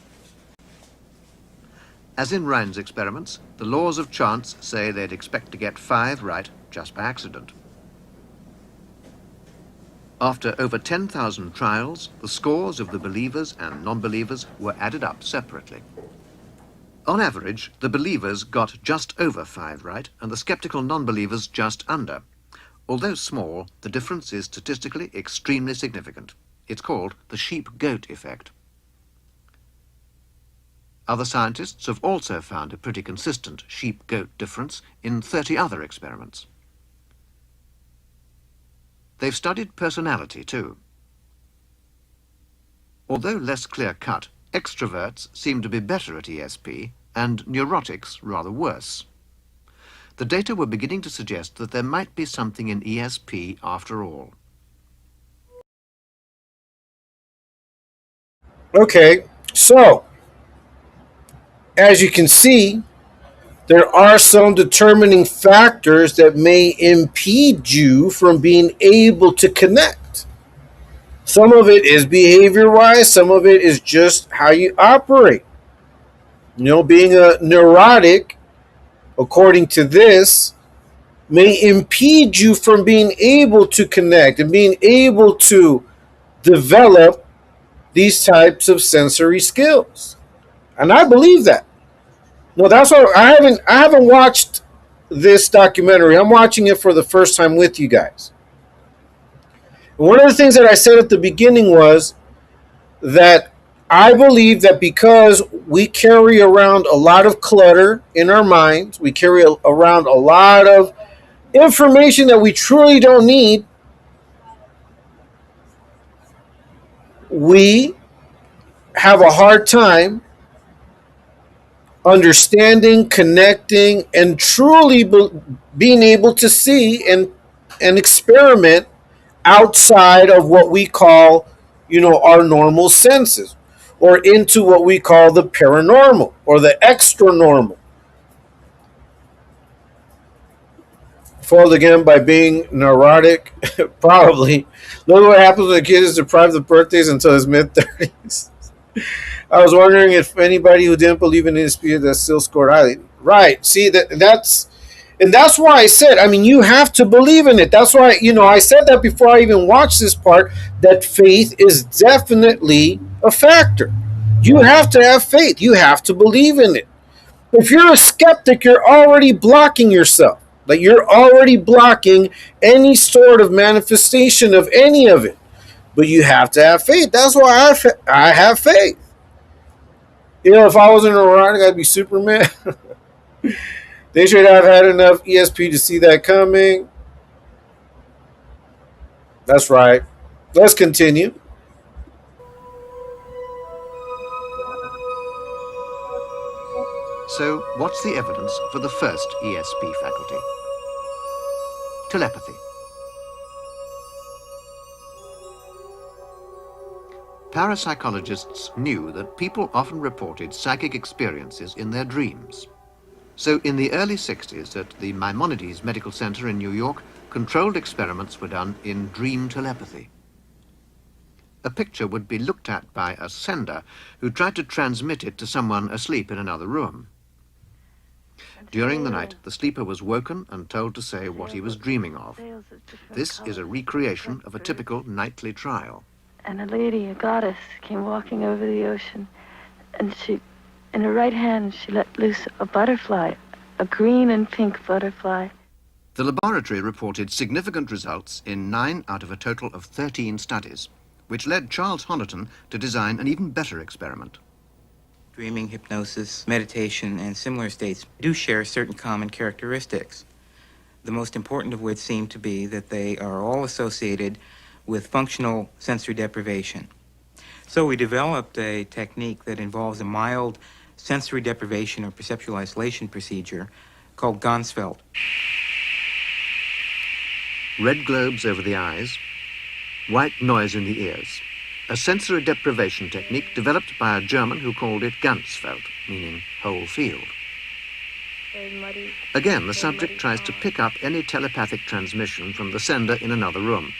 As in Rhine's experiments, the laws of chance say they'd expect to get 5 right just by accident. After over 10,000 trials, the scores of the believers and non-believers were added up separately. On average, the believers got just over 5 right, and the skeptical non-believers just under. Although small, the difference is statistically extremely significant. It's called the sheep-goat effect. Other scientists have also found a pretty consistent sheep-goat difference in 30 other experiments. They've studied personality, too. Although less clear-cut, extroverts seem to be better at ESP, and neurotics rather worse. The data were beginning to suggest that there might be something in ESP after all. Okay, so as you can see, there are some determining factors that may impede you from being able to connect. Some of it is behavior-wise, some of it is just how you operate. You know, being a neurotic, according to this, may impede you from being able to connect and being able to develop these types of sensory skills. And I believe that. No, that's why I haven't watched this documentary. I'm watching it for the first time with you guys. And one of the things that I said at the beginning was that I believe that because we carry around a lot of clutter in our minds, we carry around a lot of information that we truly don't need, we have a hard time understanding, connecting, and truly being able to see and experiment outside of what we call, you know, our normal senses, or into what we call the paranormal or the extra normal. Foiled again by being neurotic, probably. Look what happens when a kid is deprived of birthdays until his mid-30s. I was wondering if anybody who didn't believe in ESP that still scored highly. Right. See, that's why I said, I mean, you have to believe in it. That's why, you know, I said that before I even watched this part, that faith is definitely a factor. You have to have faith. You have to believe in it. If you're a skeptic, you're already blocking yourself. Like, you're already blocking any sort of manifestation of any of it. But you have to have faith. That's why I have faith. You know, if I was in neurotic, I'd be Superman. They should have had enough ESP to see that coming. That's right. Let's continue. So, what's the evidence for the first ESP faculty? Telepathy. Parapsychologists knew that people often reported psychic experiences in their dreams. So in the early 60s at the Maimonides Medical Center in New York, controlled experiments were done in dream telepathy. A picture would be looked at by a sender who tried to transmit it to someone asleep in another room. During the night, the sleeper was woken and told to say what he was dreaming of. This is a recreation of a typical nightly trial. And a lady, a goddess, came walking over the ocean, and she, in her right hand, she let loose a butterfly, a green and pink butterfly. The laboratory reported significant results in 9 out of a total of 13 studies, which led Charles Honiton to design an even better experiment. Dreaming, hypnosis, meditation, and similar states do share certain common characteristics, the most important of which seem to be that they are all associated with functional sensory deprivation. So we developed a technique that involves a mild sensory deprivation or perceptual isolation procedure called Ganzfeld. Red globes over the eyes, white noise in the ears. A sensory deprivation technique developed by a German who called it Ganzfeld, meaning whole field. Very muddy. Again, the subject tries to pick up any telepathic transmission from the sender in another room.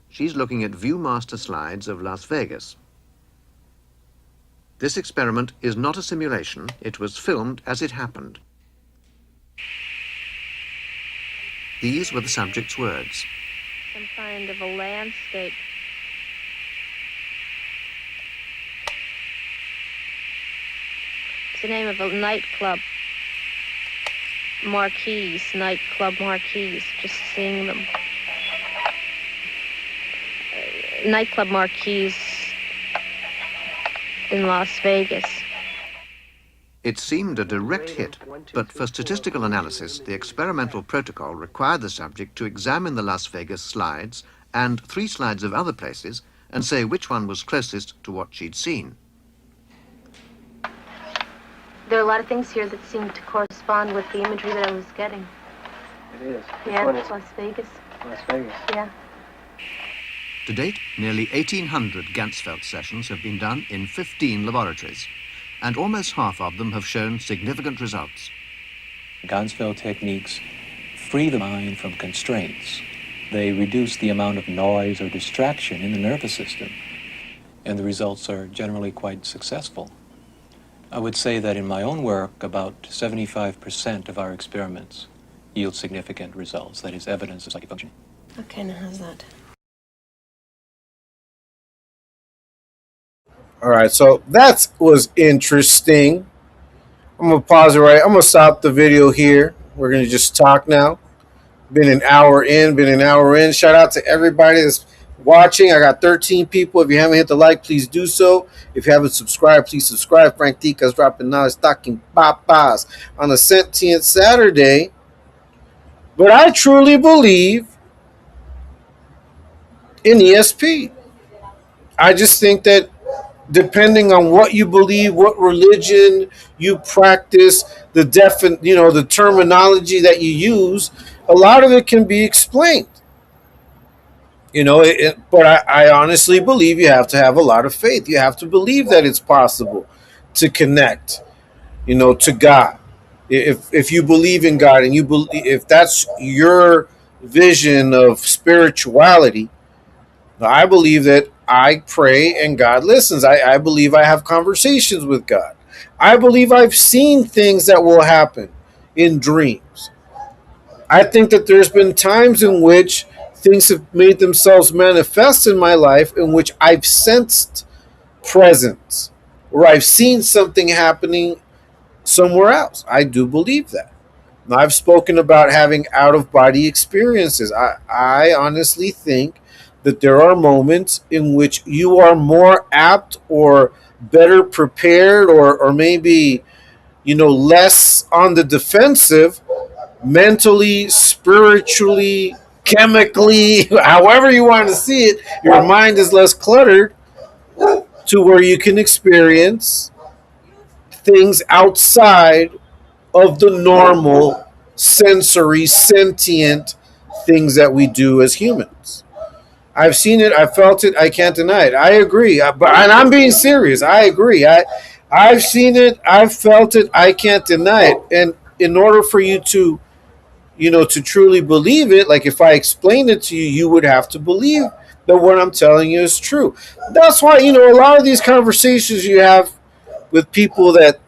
She's looking at Viewmaster slides of Las Vegas. This experiment is not a simulation. It was filmed as it happened. These were the subject's words. Some kind of a landscape. It's the name of a nightclub. Marquees, nightclub marquees, just seeing them. Nightclub marquees in Las Vegas. It seemed a direct hit, but for statistical analysis, the experimental protocol required the subject to examine the Las Vegas slides and 3 slides of other places and say which one was closest to what she'd seen. There are a lot of things here that seem to correspond with the imagery that I was getting. It is. Yeah, it's Las Vegas. Las Vegas. Yeah. To date, nearly 1,800 Ganzfeld sessions have been done in 15 laboratories, and almost half of them have shown significant results. Ganzfeld techniques free the mind from constraints. They reduce the amount of noise or distraction in the nervous system, and the results are generally quite successful. I would say that in my own work, about 75% of our experiments yield significant results, that is, evidence of psychic functioning. Okay, now how's that? All right, so that was interesting. I'm gonna pause it right. I'm gonna stop the video here. We're gonna just talk now. Been an hour in. Shout out to everybody that's watching. I got 13 people. If you haven't hit the like, please do so. If you haven't subscribed, please subscribe. Frank Tika's dropping knowledge, talking papas on a Sentient Saturday. But I truly believe in ESP. I just think that depending on what you believe, what religion you practice, the terminology that you use, a lot of it can be explained. But I honestly believe you have to have a lot of faith. You have to believe that it's possible to connect, to God. If you believe in God and if that's your vision of spirituality, I believe that I pray and God listens. I believe I have conversations with God. I believe I've seen things that will happen in dreams. I think that there's been times in which things have made themselves manifest in my life in which I've sensed presence or I've seen something happening somewhere else. I do believe that. Now, I've spoken about having out-of-body experiences. I honestly think that there are moments in which you are more apt or better prepared or maybe, less on the defensive mentally, spiritually, chemically, however you want to see it. Your mind is less cluttered to where you can experience things outside of the normal sensory, sentient things that we do as humans. I've seen it. I felt it. I can't deny it. I agree. And I'm being serious. I agree. I've seen it. I've felt it. I can't deny it. And in order for you to, to truly believe it, like if I explained it to you, you would have to believe that what I'm telling you is true. That's why, a lot of these conversations you have with people that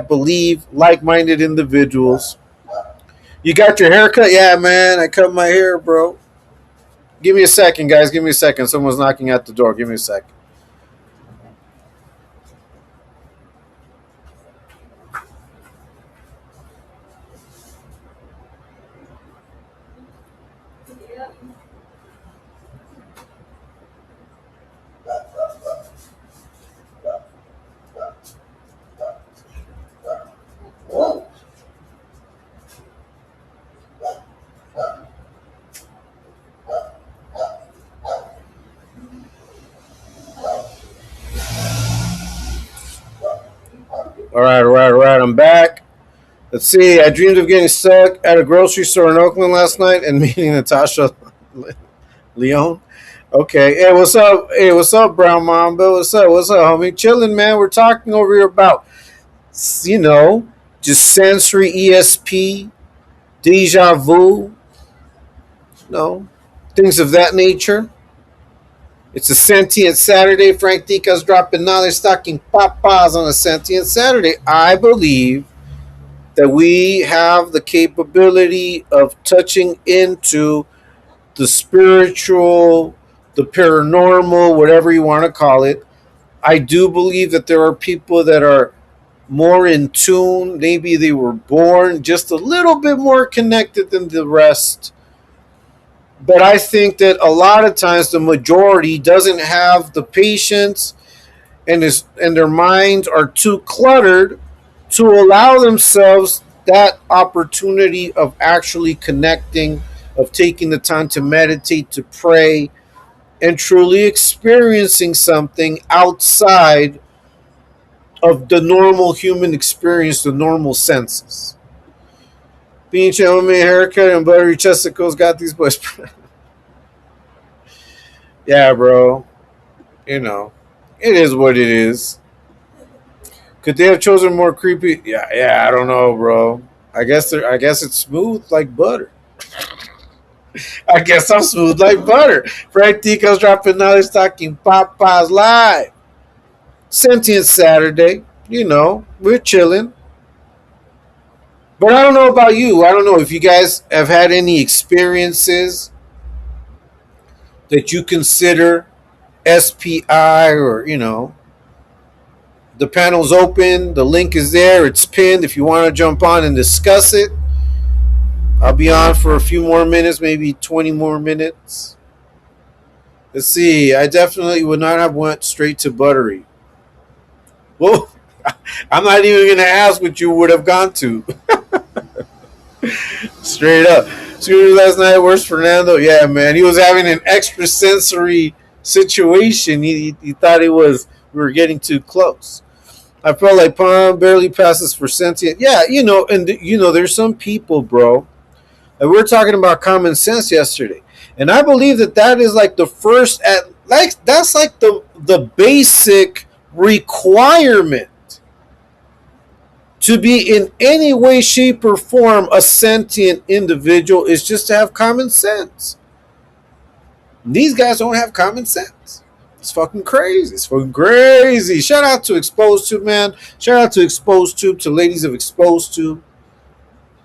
believe, like-minded individuals. You got your hair cut? Yeah, man, I cut my hair, bro. Give me a second, guys. Give me a second. Someone's knocking at the door. Give me a second. All right. I'm back. Let's see. I dreamed of getting stuck at a grocery store in Oakland last night and meeting Natasha Leon. Okay. Hey, what's up? Hey, what's up, Brown Mamba? What's up? What's up, homie? Chilling, man. We're talking over here about, you know, just sensory ESP, deja vu, things of that nature. It's a Sentient Saturday. Frank Dika's dropping knowledge, stocking papas on a Sentient Saturday. I believe that we have the capability of touching into the spiritual, the paranormal, whatever you want to call it. I do believe that there are people that are more in tune. Maybe they were born just a little bit more connected than the rest. But I think that a lot of times the majority doesn't have the patience and their minds are too cluttered to allow themselves that opportunity of actually connecting, of taking the time to meditate, to pray, and truly experiencing something outside of the normal human experience, the normal senses. Being gentleman, haircut, and buttery chesticles got these boys. Yeah, bro. It is what it is. Could they have chosen more creepy? Yeah. I don't know, bro. I guess it's smooth like butter. I guess I'm smooth like butter. Frank Tico's dropping knowledge, talking Popeyes live. Sentient Saturday. We're chilling. But I don't know about you. I don't know if you guys have had any experiences that you consider SPI or, the panel's open. The link is there. It's pinned. If you want to jump on and discuss it, I'll be on for a few more minutes, maybe 20 more minutes. Let's see. I definitely would not have went straight to buttery. Well, I'm not even going to ask what you would have gone to. Straight up. Scooter last night, where's Fernando? Yeah, man. He was having an extrasensory situation. He thought we were getting too close. I felt like Palm barely passes for sentient. Yeah, there's some people, bro. And we were talking about common sense yesterday. And I believe that is like the first that's like the basic requirement to be in any way, shape, or form a sentient individual is just to have common sense. These guys don't have common sense. It's fucking crazy. It's fucking crazy. Shout out to Exposed Tube, man. Shout out to Exposed Tube, to ladies of Exposed Tube.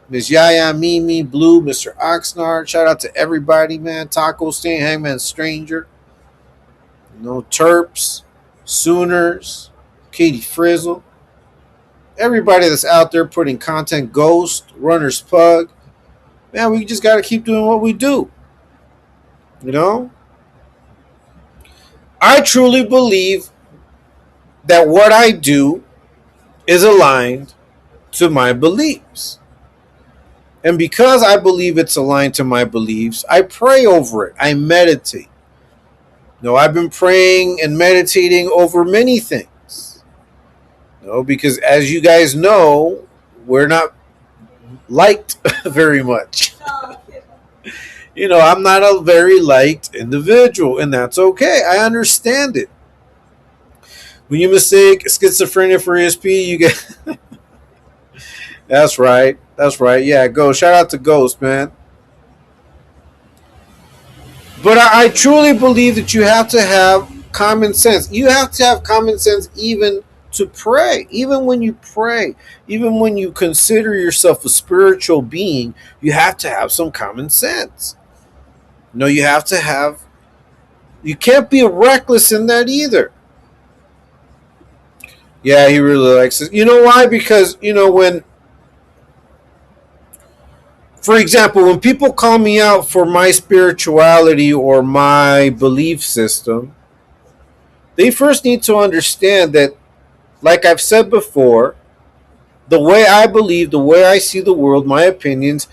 Miss Yaya, Mimi, Blue, Mr. Oxnard. Shout out to everybody, man. Taco Stain, Hangman Stranger. Terps, Sooners, Katie Frizzle. Everybody that's out there putting content, Ghost, Runner's Pug. Man, we just got to keep doing what we do. I truly believe that what I do is aligned to my beliefs. And because I believe it's aligned to my beliefs, I pray over it. I meditate. I've been praying and meditating over many things. Because as you guys know, we're not liked very much. I'm not a very liked individual, and that's okay. I understand it. When you mistake schizophrenia for ESP, you get... That's right. Yeah, Ghost. Shout out to Ghost, man. But I truly believe that you have to have common sense. You have to have common sense even to pray. Even when you pray, even when you consider yourself a spiritual being, you have to have some common sense. You have to have... You can't be reckless in that either. Yeah, he really likes it. You know why? Because, when... For example, when people call me out for my spirituality or my belief system, they first need to understand that, like I've said before, the way I believe, the way I see the world, my opinions,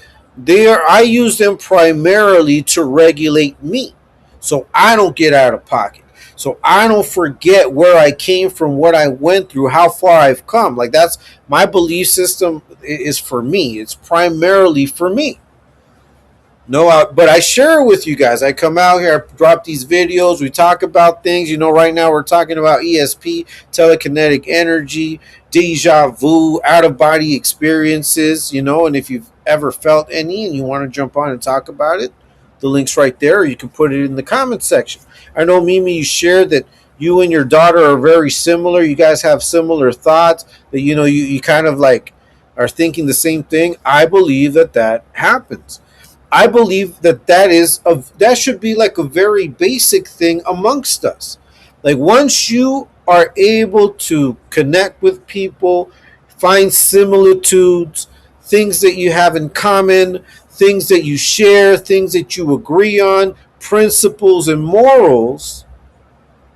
I use them primarily to regulate me, so I don't get out of pocket, So I don't forget where I came from, what I went through, how far I've come. Like, that's my belief system is for me. It's primarily for me. No, but I share it with you guys. I come out here, I drop these videos. We talk about things. Right now we're talking about ESP, telekinetic energy, deja vu, out of body experiences. And if you've ever felt any and you want to jump on and talk about it, the link's right there. Or you can put it in the comments section. I know, Mimi, you shared that you and your daughter are very similar. You guys have similar thoughts. That you kind of like are thinking the same thing. I believe that happens. I believe that should be like a very basic thing amongst us. Like, once you are able to connect with people, find similitudes, things that you have in common, things that you share, things that you agree on, principles and morals,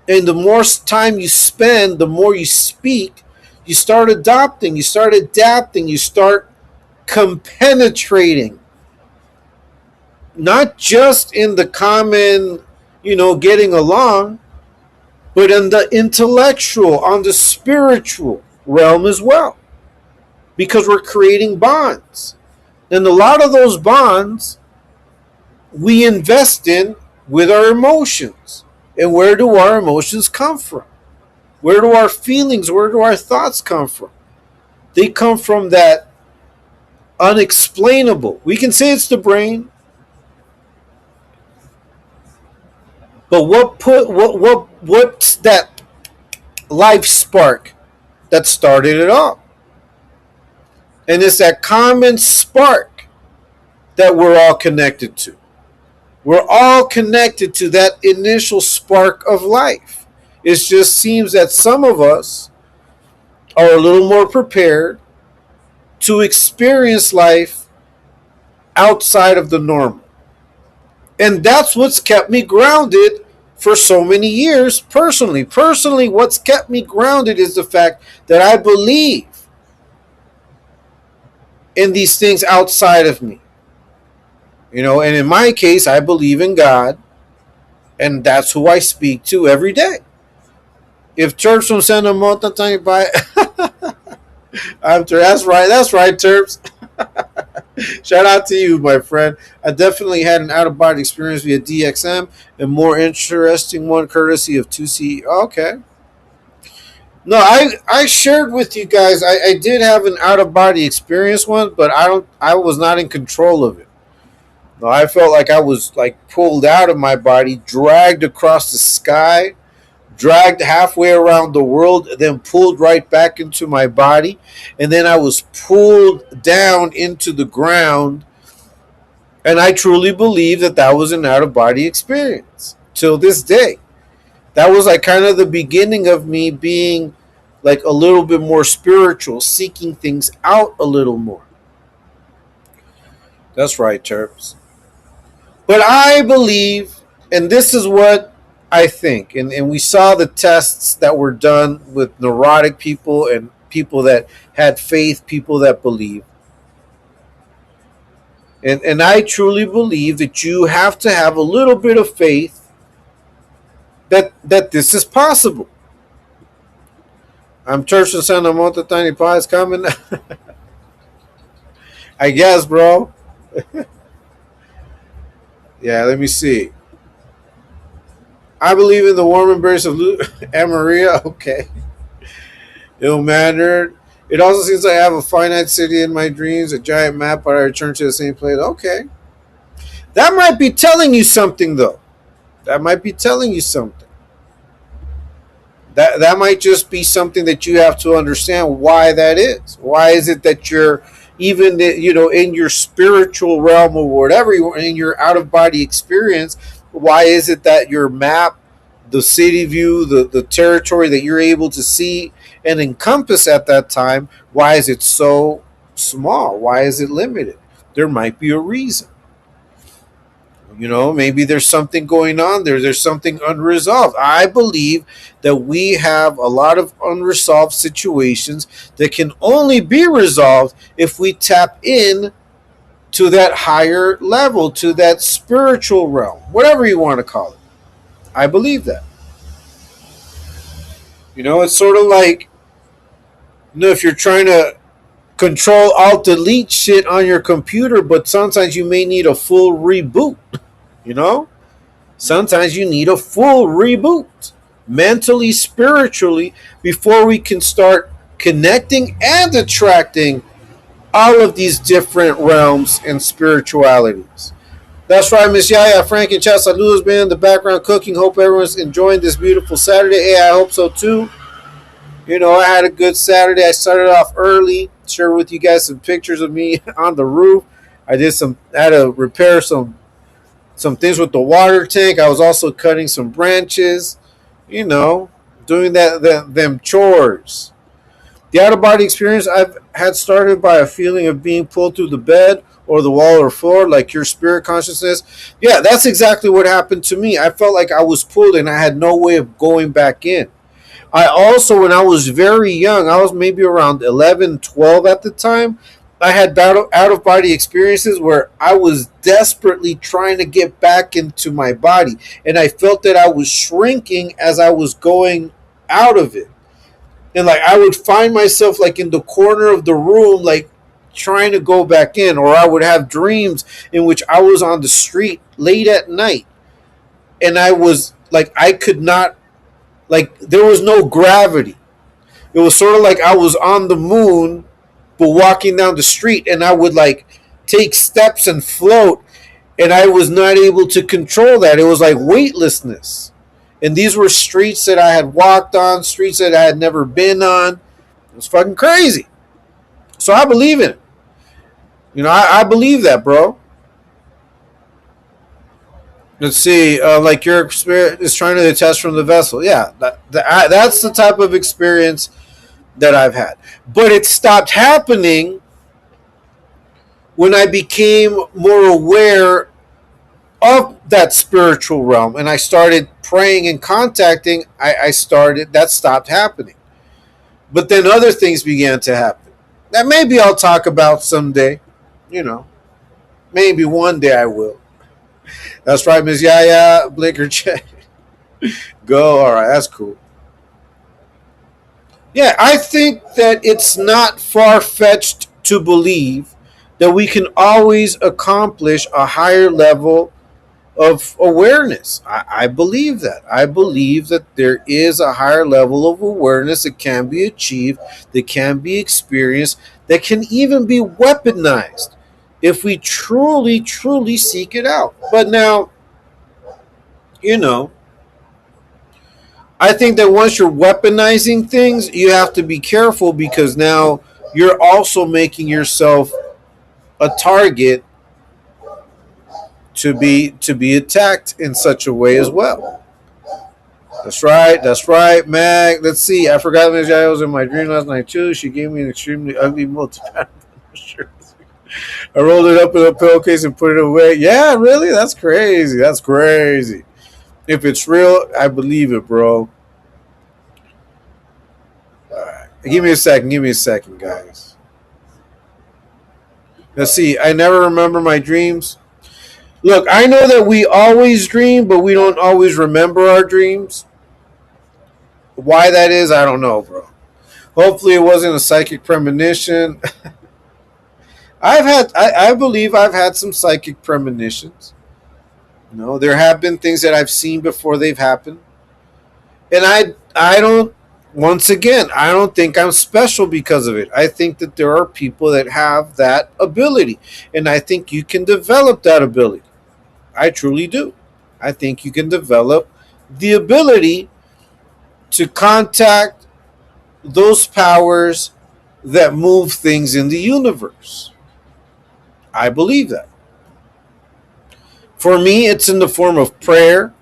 and the more time you spend, the more you speak, you start adopting, you start adapting, you start compenetrating. Not just in the common, getting along, but in the intellectual, on the spiritual realm as well. Because we're creating bonds. And a lot of those bonds we invest in with our emotions. And where do our emotions come from? Where do our feelings, where do our thoughts come from? They come from that unexplainable. We can say it's the brain. But what's that life spark that started it all? And it's that common spark that we're all connected to. We're all connected to that initial spark of life. It just seems that some of us are a little more prepared to experience life outside of the normal. And that's what's kept me grounded for so many years personally. Personally, what's kept me grounded is the fact that I believe in these things outside of me. And in my case, I believe in God, and that's who I speak to every day. If Terps from Santa Mota, that's right, Terps. Shout out to you, my friend. I definitely had an out-of-body experience via DXM, and more interesting one courtesy of 2C. Okay. No, I shared with you guys. I did have an out-of-body experience once, but I was not in control of it. No, I felt like I was like pulled out of my body, dragged across the sky, dragged halfway around the world, then pulled right back into my body. And then I was pulled down into the ground. And I truly believe that was an out-of-body experience till this day. That was like kind of the beginning of me being like a little bit more spiritual, seeking things out a little more. That's right, Terps. But I believe, and this is what I think, and we saw the tests that were done with neurotic people and people that had faith, people that believe. And I truly believe that you have to have a little bit of faith that this is possible. I'm Church of Santa Mota, Tiny Pie is coming. I guess, bro. Yeah, let me see. I believe in the warm embrace of Anne Maria. Okay. Ill mannered. It also seems like I have a finite city in my dreams, a giant map, but I return to the same place. Okay. That might be telling you something, though. That might be telling you something. That might just be something that you have to understand why that is. Why is it that you're even, in your spiritual realm or whatever, in your out-of-body experience, why is it that your map, the city view, the territory that you're able to see and encompass at that time, why is it so small? Why is it limited? There might be a reason. Maybe there's something going on there. There's something unresolved. I believe that we have a lot of unresolved situations that can only be resolved if we tap in to that higher level, to that spiritual realm, whatever you want to call it. I believe that. It's sort of like, if you're trying to control alt delete shit on your computer, but sometimes you may need a full reboot. You know, sometimes you need a full reboot, mentally, spiritually, before we can start connecting and attracting all of these different realms and spiritualities. That's right, Miss Yaya, Frank, and Chad. Saludos, man. In the background cooking. Hope everyone's enjoying this beautiful Saturday. Hey, I hope so too. I had a good Saturday. I started off early. Share with you guys some pictures of me on the roof. I had to repair some things with the water tank. I was also cutting some branches. Doing them chores. The out of body experience I've had started by a feeling of being pulled through the bed or the wall or floor, like your spirit consciousness. Yeah, that's exactly what happened to me. I felt like I was pulled and I had no way of going back in. I also, when I was very young, I was maybe around 11, 12 at the time, I had out of body experiences where I was desperately trying to get back into my body. And I felt that I was shrinking as I was going out of it. And like I would find myself like in the corner of the room, like trying to go back in, or I would have dreams in which I was on the street late at night. And I was like, I could not, like, there was no gravity. It was sort of like I was on the moon, but walking down the street, and I would like take steps and float, and I was not able to control that. It was like weightlessness. And these were streets that I had walked on, streets that I had never been on. It was fucking crazy. So I believe in it. I believe that, bro. Let's see. Like your spirit is trying to detach from the vessel. Yeah, that's the type of experience that I've had. But it stopped happening when I became more aware of that spiritual realm and I started praying and contacting. That stopped happening. But then other things began to happen that maybe I'll talk about someday. Maybe one day I will. That's right, Ms. Yaya. Blinker check. Go. All right, that's cool. Yeah, I think that it's not far-fetched to believe that we can always accomplish a higher level of awareness. I believe that. I believe that there is a higher level of awareness that can be achieved, that can be experienced, that can even be weaponized if we truly, truly seek it out. But now, I think that once you're weaponizing things, you have to be careful because now you're also making yourself a target to be attacked in such a way as well. That's right, Mag. Let's see. I forgot Ms. Yaya was in my dream last night too. She gave me an extremely ugly multi-pattern shirt. I rolled it up in a pillowcase and put it away. Yeah, really? That's crazy. That's crazy. If it's real, I believe it, bro. All right. Give me a second, guys. Let's see. I never remember my dreams. Look, I know that we always dream, but we don't always remember our dreams. Why that is, I don't know, bro. Hopefully it wasn't a psychic premonition. I believe I've had some psychic premonitions. There have been things that I've seen before they've happened. And I don't, once again, I don't think I'm special because of it. I think that there are people that have that ability. And I think you can develop that ability. I truly do. I think you can develop the ability to contact those powers that move things in the universe. I believe that. For me, it's in the form of prayer.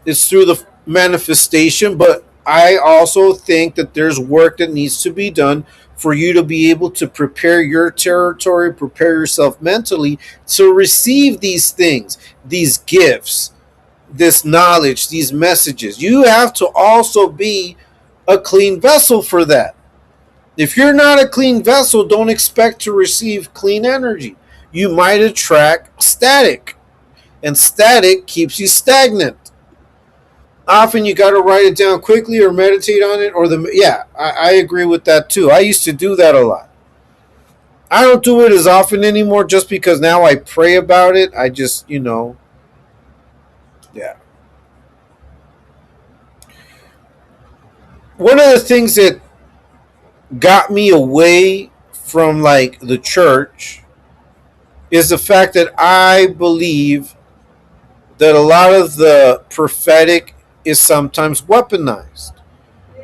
It's through the manifestation, but I also think that there's work that needs to be done for you to be able to prepare your territory, prepare yourself mentally to receive these things, these gifts, this knowledge, these messages. You have to also be a clean vessel for that. If you're not a clean vessel, don't expect to receive clean energy. You might attract static, and static keeps you stagnant. often you got to write it down quickly or meditate on it, or I agree with that too. I used to do that a lot. I don't do it as often anymore just because now I pray about it. I just, yeah. One of the things that got me away from like the church is the fact that I believe that a lot of the prophetic is sometimes weaponized.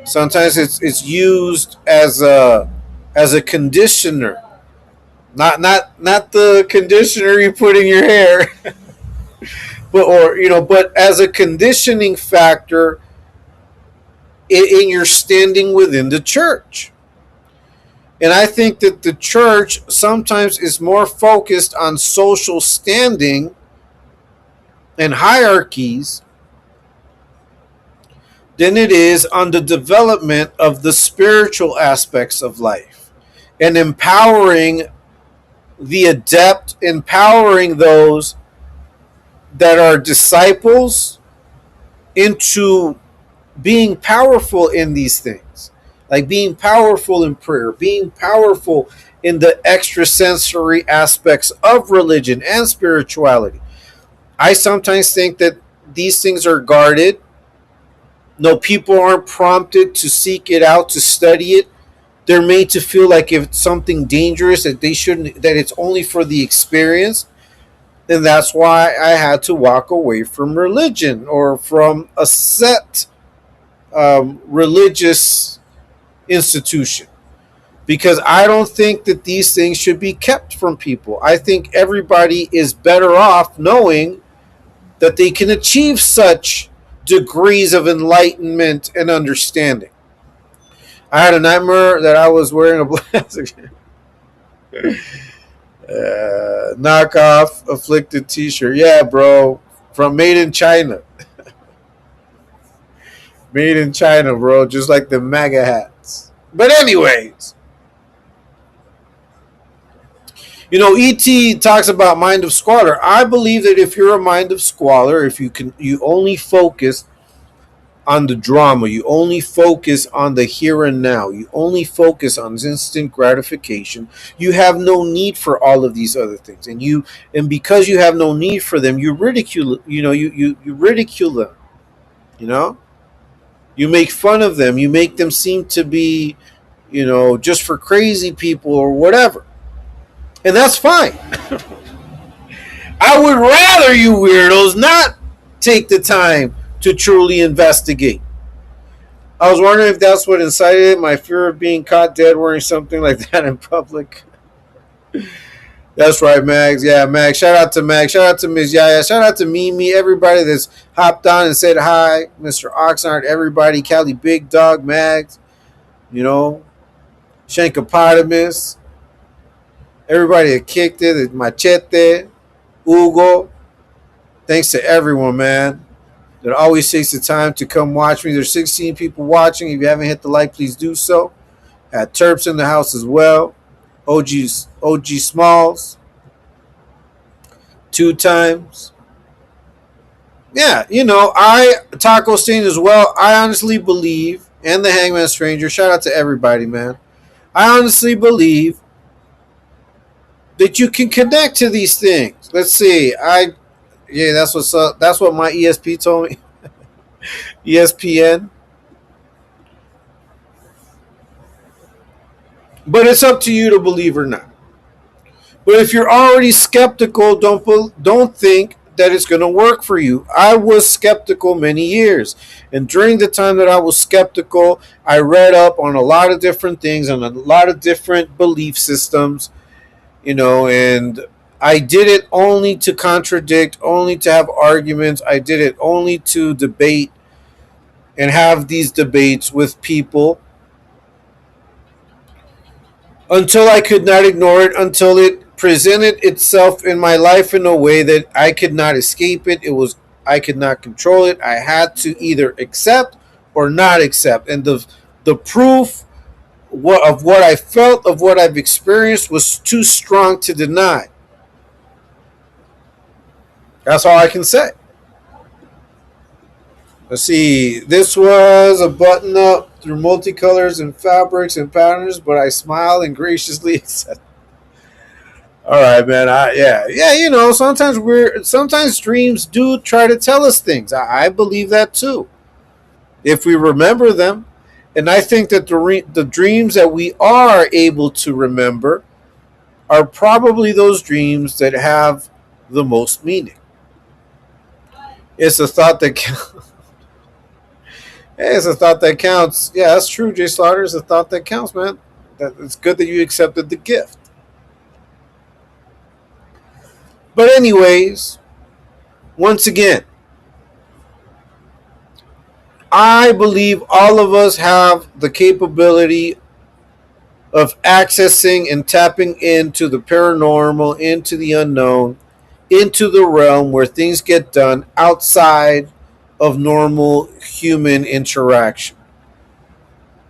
Sometimes it's used as a conditioner. Not the conditioner you put in your hair, but as a conditioning factor in your standing within the church. And I think that the church sometimes is more focused on social standing and hierarchies than it is on the development of the spiritual aspects of life and empowering the adept, empowering those that are disciples into being powerful in these things, like being powerful in prayer, being powerful in the extrasensory aspects of religion and spirituality. I sometimes think that these things are guarded. No, people aren't prompted to seek it out, to study it. They're made to feel like if it's something dangerous that they shouldn't, that it's only for the experience. And that's why I had to walk away from religion or from a set religious institution, because I don't think that these things should be kept from people. I think everybody is better off knowing that they can achieve such degrees of enlightenment and understanding. I had a nightmare that I was wearing a black knockoff afflicted t-shirt. Yeah, bro, from made in China. Made in China, bro, just like the MAGA hats. But anyways, ET talks about mind of squalor. I believe that if you're a mind of squalor, if you only focus on the drama, you only focus on the here and now, you only focus on instant gratification, you have no need for all of these other things. And because you have no need for them, you ridicule, you ridicule them, you make fun of them, you make them seem to be, just for crazy people or whatever. And that's fine. I would rather you weirdos not take the time to truly investigate. I was wondering if that's what incited it, my fear of being caught dead wearing something like that in public. That's right, Mags. Yeah, Mags. Shout out to Mags. Shout out to Ms. Yaya. Shout out to Mimi. Everybody that's hopped on and said hi. Mr. Oxnard, everybody. Cali Big Dog, Mags. Shankopotamus. Everybody that kicked it. Machete. Hugo. Thanks to everyone, man, that always takes the time to come watch me. There's 16 people watching. If you haven't hit the like, please do so. Had Terps in the house as well. OG Smalls. 2 times. Yeah, I, Taco Stain as well, I honestly believe, and the Hangman Stranger, shout out to everybody, man. I honestly believe that you can connect to these things. Let's see. That's what's up. That's what my ESP told me. ESPN. But it's up to you to believe or not. But if you're already skeptical, don't think that it's going to work for you. I was skeptical many years. And during the time that I was skeptical, I read up on a lot of different things, on a lot of different belief systems, and I did it only to contradict, only to have arguments. I did it only to debate and have these debates with people until I could not ignore it, until it presented itself in my life in a way that I could not escape it. I could not control it. I had to either accept or not accept. And the proof of what I felt, of what I've experienced, was too strong to deny. That's all I can say. Let's see. This was a button up through multicolors and fabrics and patterns, but I smiled and graciously accepted. All right, man. Yeah. You know, sometimes dreams do try to tell us things. I believe that too, if we remember them. And I think that the dreams that we are able to remember are probably those dreams that have the most meaning. It's a thought that hey, it's a thought that counts. Yeah, that's true, Jay Slaughter. It's a thought that counts, man. It's good that you accepted the gift. But anyways, once again, I believe all of us have the capability of accessing and tapping into the paranormal, into the unknown, into the realm where things get done outside of normal human interaction.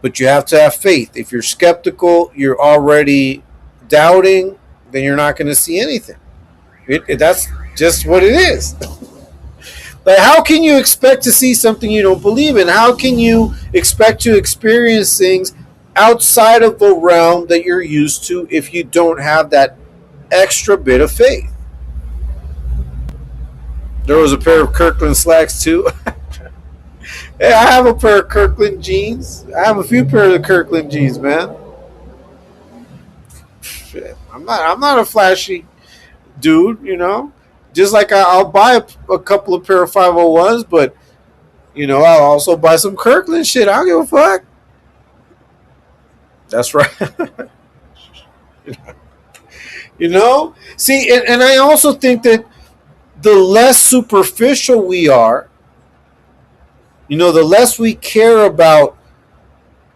But you have to have faith. If you're skeptical, you're already doubting, then you're not going to see anything. That's just what it is. Like, how can you expect to see something you don't believe in? How can you expect to experience things outside of the realm that you're used to if you don't have that extra bit of faith? There was a pair of Kirkland slacks too. Hey, I have a pair of Kirkland jeans. I have a few pairs of Kirkland jeans, man. Shit, I'm not a flashy dude, you know. Just like I'll buy a couple of pair of 501s, but you know, I'll also buy some Kirkland shit. I don't give a fuck. That's right. You know? See, and I also think that the less superficial we are, you know, the less we care about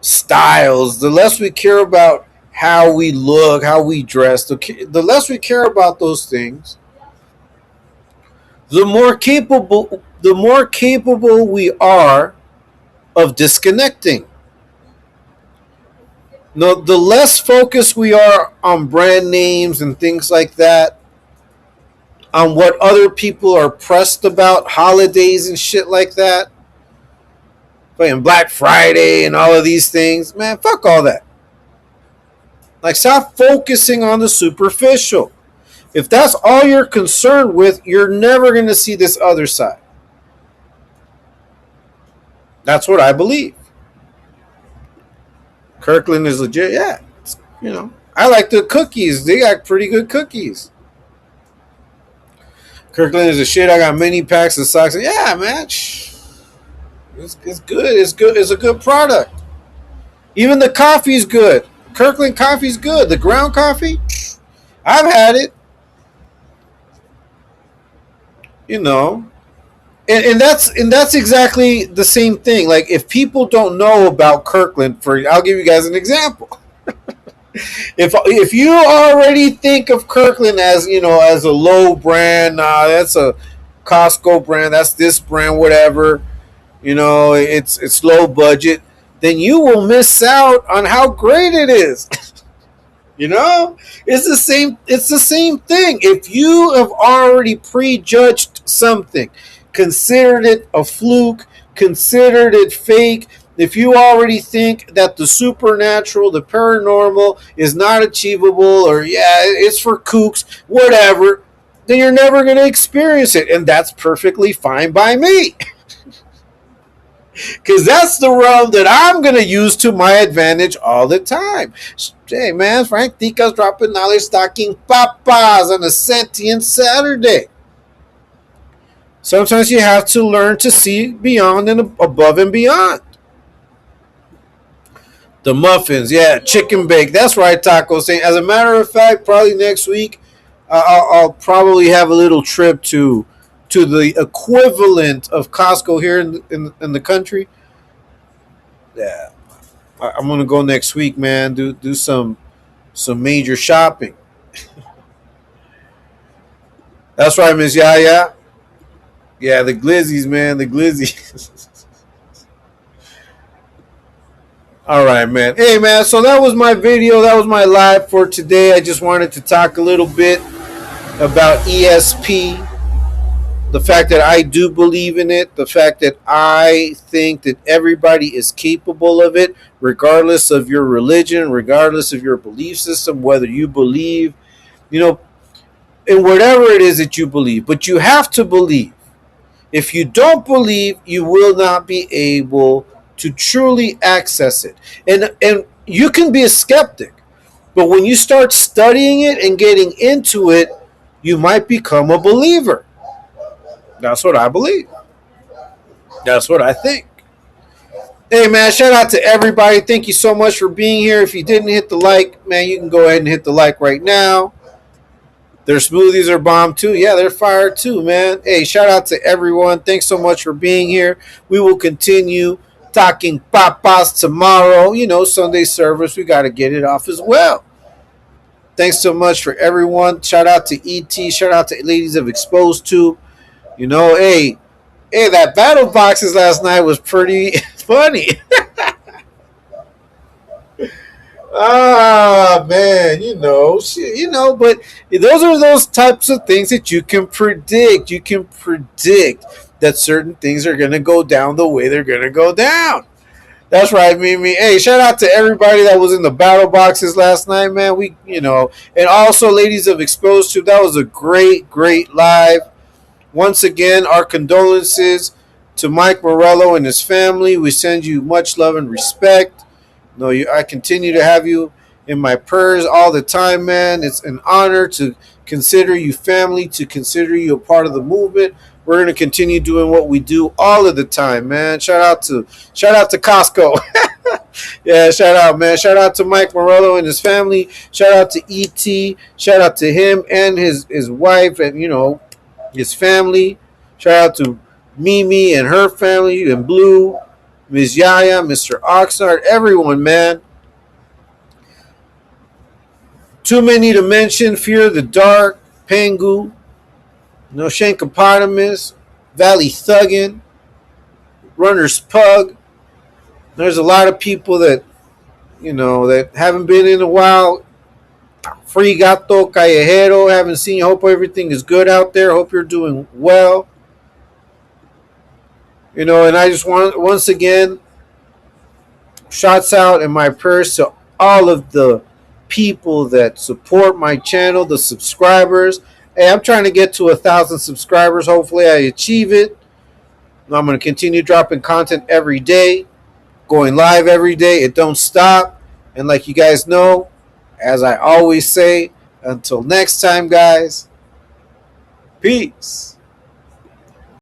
styles, the less we care about how we look, how we dress, the less we care about those things, the more capable we are of disconnecting. No, the less focused we are on brand names and things like that, on what other people are pressed about, holidays and shit like that, playing Black Friday and all of these things, man, fuck all that. Like, stop focusing on the superficial. If that's all you're concerned with, you're never going to see this other side. That's what I believe. Kirkland is legit. Yeah, you know, I like the cookies. They got pretty good cookies. Kirkland is a shit. I got many packs of socks. Yeah, man. It's good. It's good. It's a good product. Even the coffee's good. Kirkland coffee's good. The ground coffee, I've had it. You know, and that's exactly the same thing. Like, if people don't know about Kirkland, I'll give you guys an example. If you already think of Kirkland as, you know, as a low brand, that's a Costco brand, that's this brand, whatever, you know, it's low budget, then you will miss out on how great it is. You know, it's the same thing. If you have already prejudged something, considered it a fluke, considered it fake, if you already think that the supernatural, the paranormal is not achievable, or yeah, it's for kooks, whatever, then you're never going to experience it. And that's perfectly fine by me. Because that's the realm that I'm going to use to my advantage all the time. Hey, man, Frank Tica's dropping knowledge, stocking papas on a Sentient Saturday. Sometimes you have to learn to see beyond and above and beyond. The muffins, yeah, chicken bake. That's right, Taco saying. As a matter of fact, probably next week, I'll probably have a little trip to the equivalent of Costco here in the country. Yeah, I'm gonna go next week, man. Do some major shopping. That's right, Miss Yaya. Yeah, the glizzies, man, the glizzies. All right, man. Hey, man, so that was my video. That was my live for today. I just wanted to talk a little bit about ESP. the fact that I do believe in it, the fact that I think that everybody is capable of it, regardless of your religion, regardless of your belief system, whether you believe, you know, in whatever it is that you believe. But you have to believe. If you don't believe, you will not be able to truly access it. And you can be a skeptic, but when you start studying it and getting into it, you might become a believer. That's what I believe. That's what I think. Hey, man, shout out to everybody. Thank you so much for being here. If you didn't hit the like, man, you can go ahead and hit the like right now. Their smoothies are bomb too. Yeah, they're fire too, man. Hey, shout out to everyone. Thanks so much for being here. We will continue talking papas tomorrow. You know, Sunday service. We got to get it off as well. Thanks so much for everyone. Shout out to ET. Shout out to Ladies of Exposed to. You know, hey, that battle boxes last night was pretty funny. Ah, man, but those are those types of things that you can predict. You can predict that certain things are going to go down the way they're going to go down. That's right, Mimi. Hey, shout out to everybody that was in the battle boxes last night, man. And also Ladies of Exposed to. That was a great, great live. Once again, our condolences to Mike Morello and his family. We send you much love and respect. I continue to have you in my prayers all the time, man. It's an honor to consider you family, to consider you a part of the movement. We're going to continue doing what we do all of the time, man. Shout out to Costco. Yeah, shout out, man. Shout out to Mike Morello and his family. Shout out to ET. Shout out to him and his wife and, his family. Shout out to Mimi and her family and Blue, Ms. Yaya, Mr. Oxnard, everyone, man. Too many to mention. Fear of the Dark, Pengu, Shankopotamus, Valley Thuggin, Runner's Pug. There's a lot of people that, that haven't been in a while. Free Gato Callejero, haven't seen you. Hope everything is good out there. Hope you're doing well. And I just want, once again, shouts out and my prayers to all of the people that support my channel, the subscribers. Hey, I'm trying to get to 1,000 subscribers. Hopefully I achieve it. I'm going to continue dropping content every day, going live every day. It don't stop. And like you guys know, as I always say, until next time, guys, peace.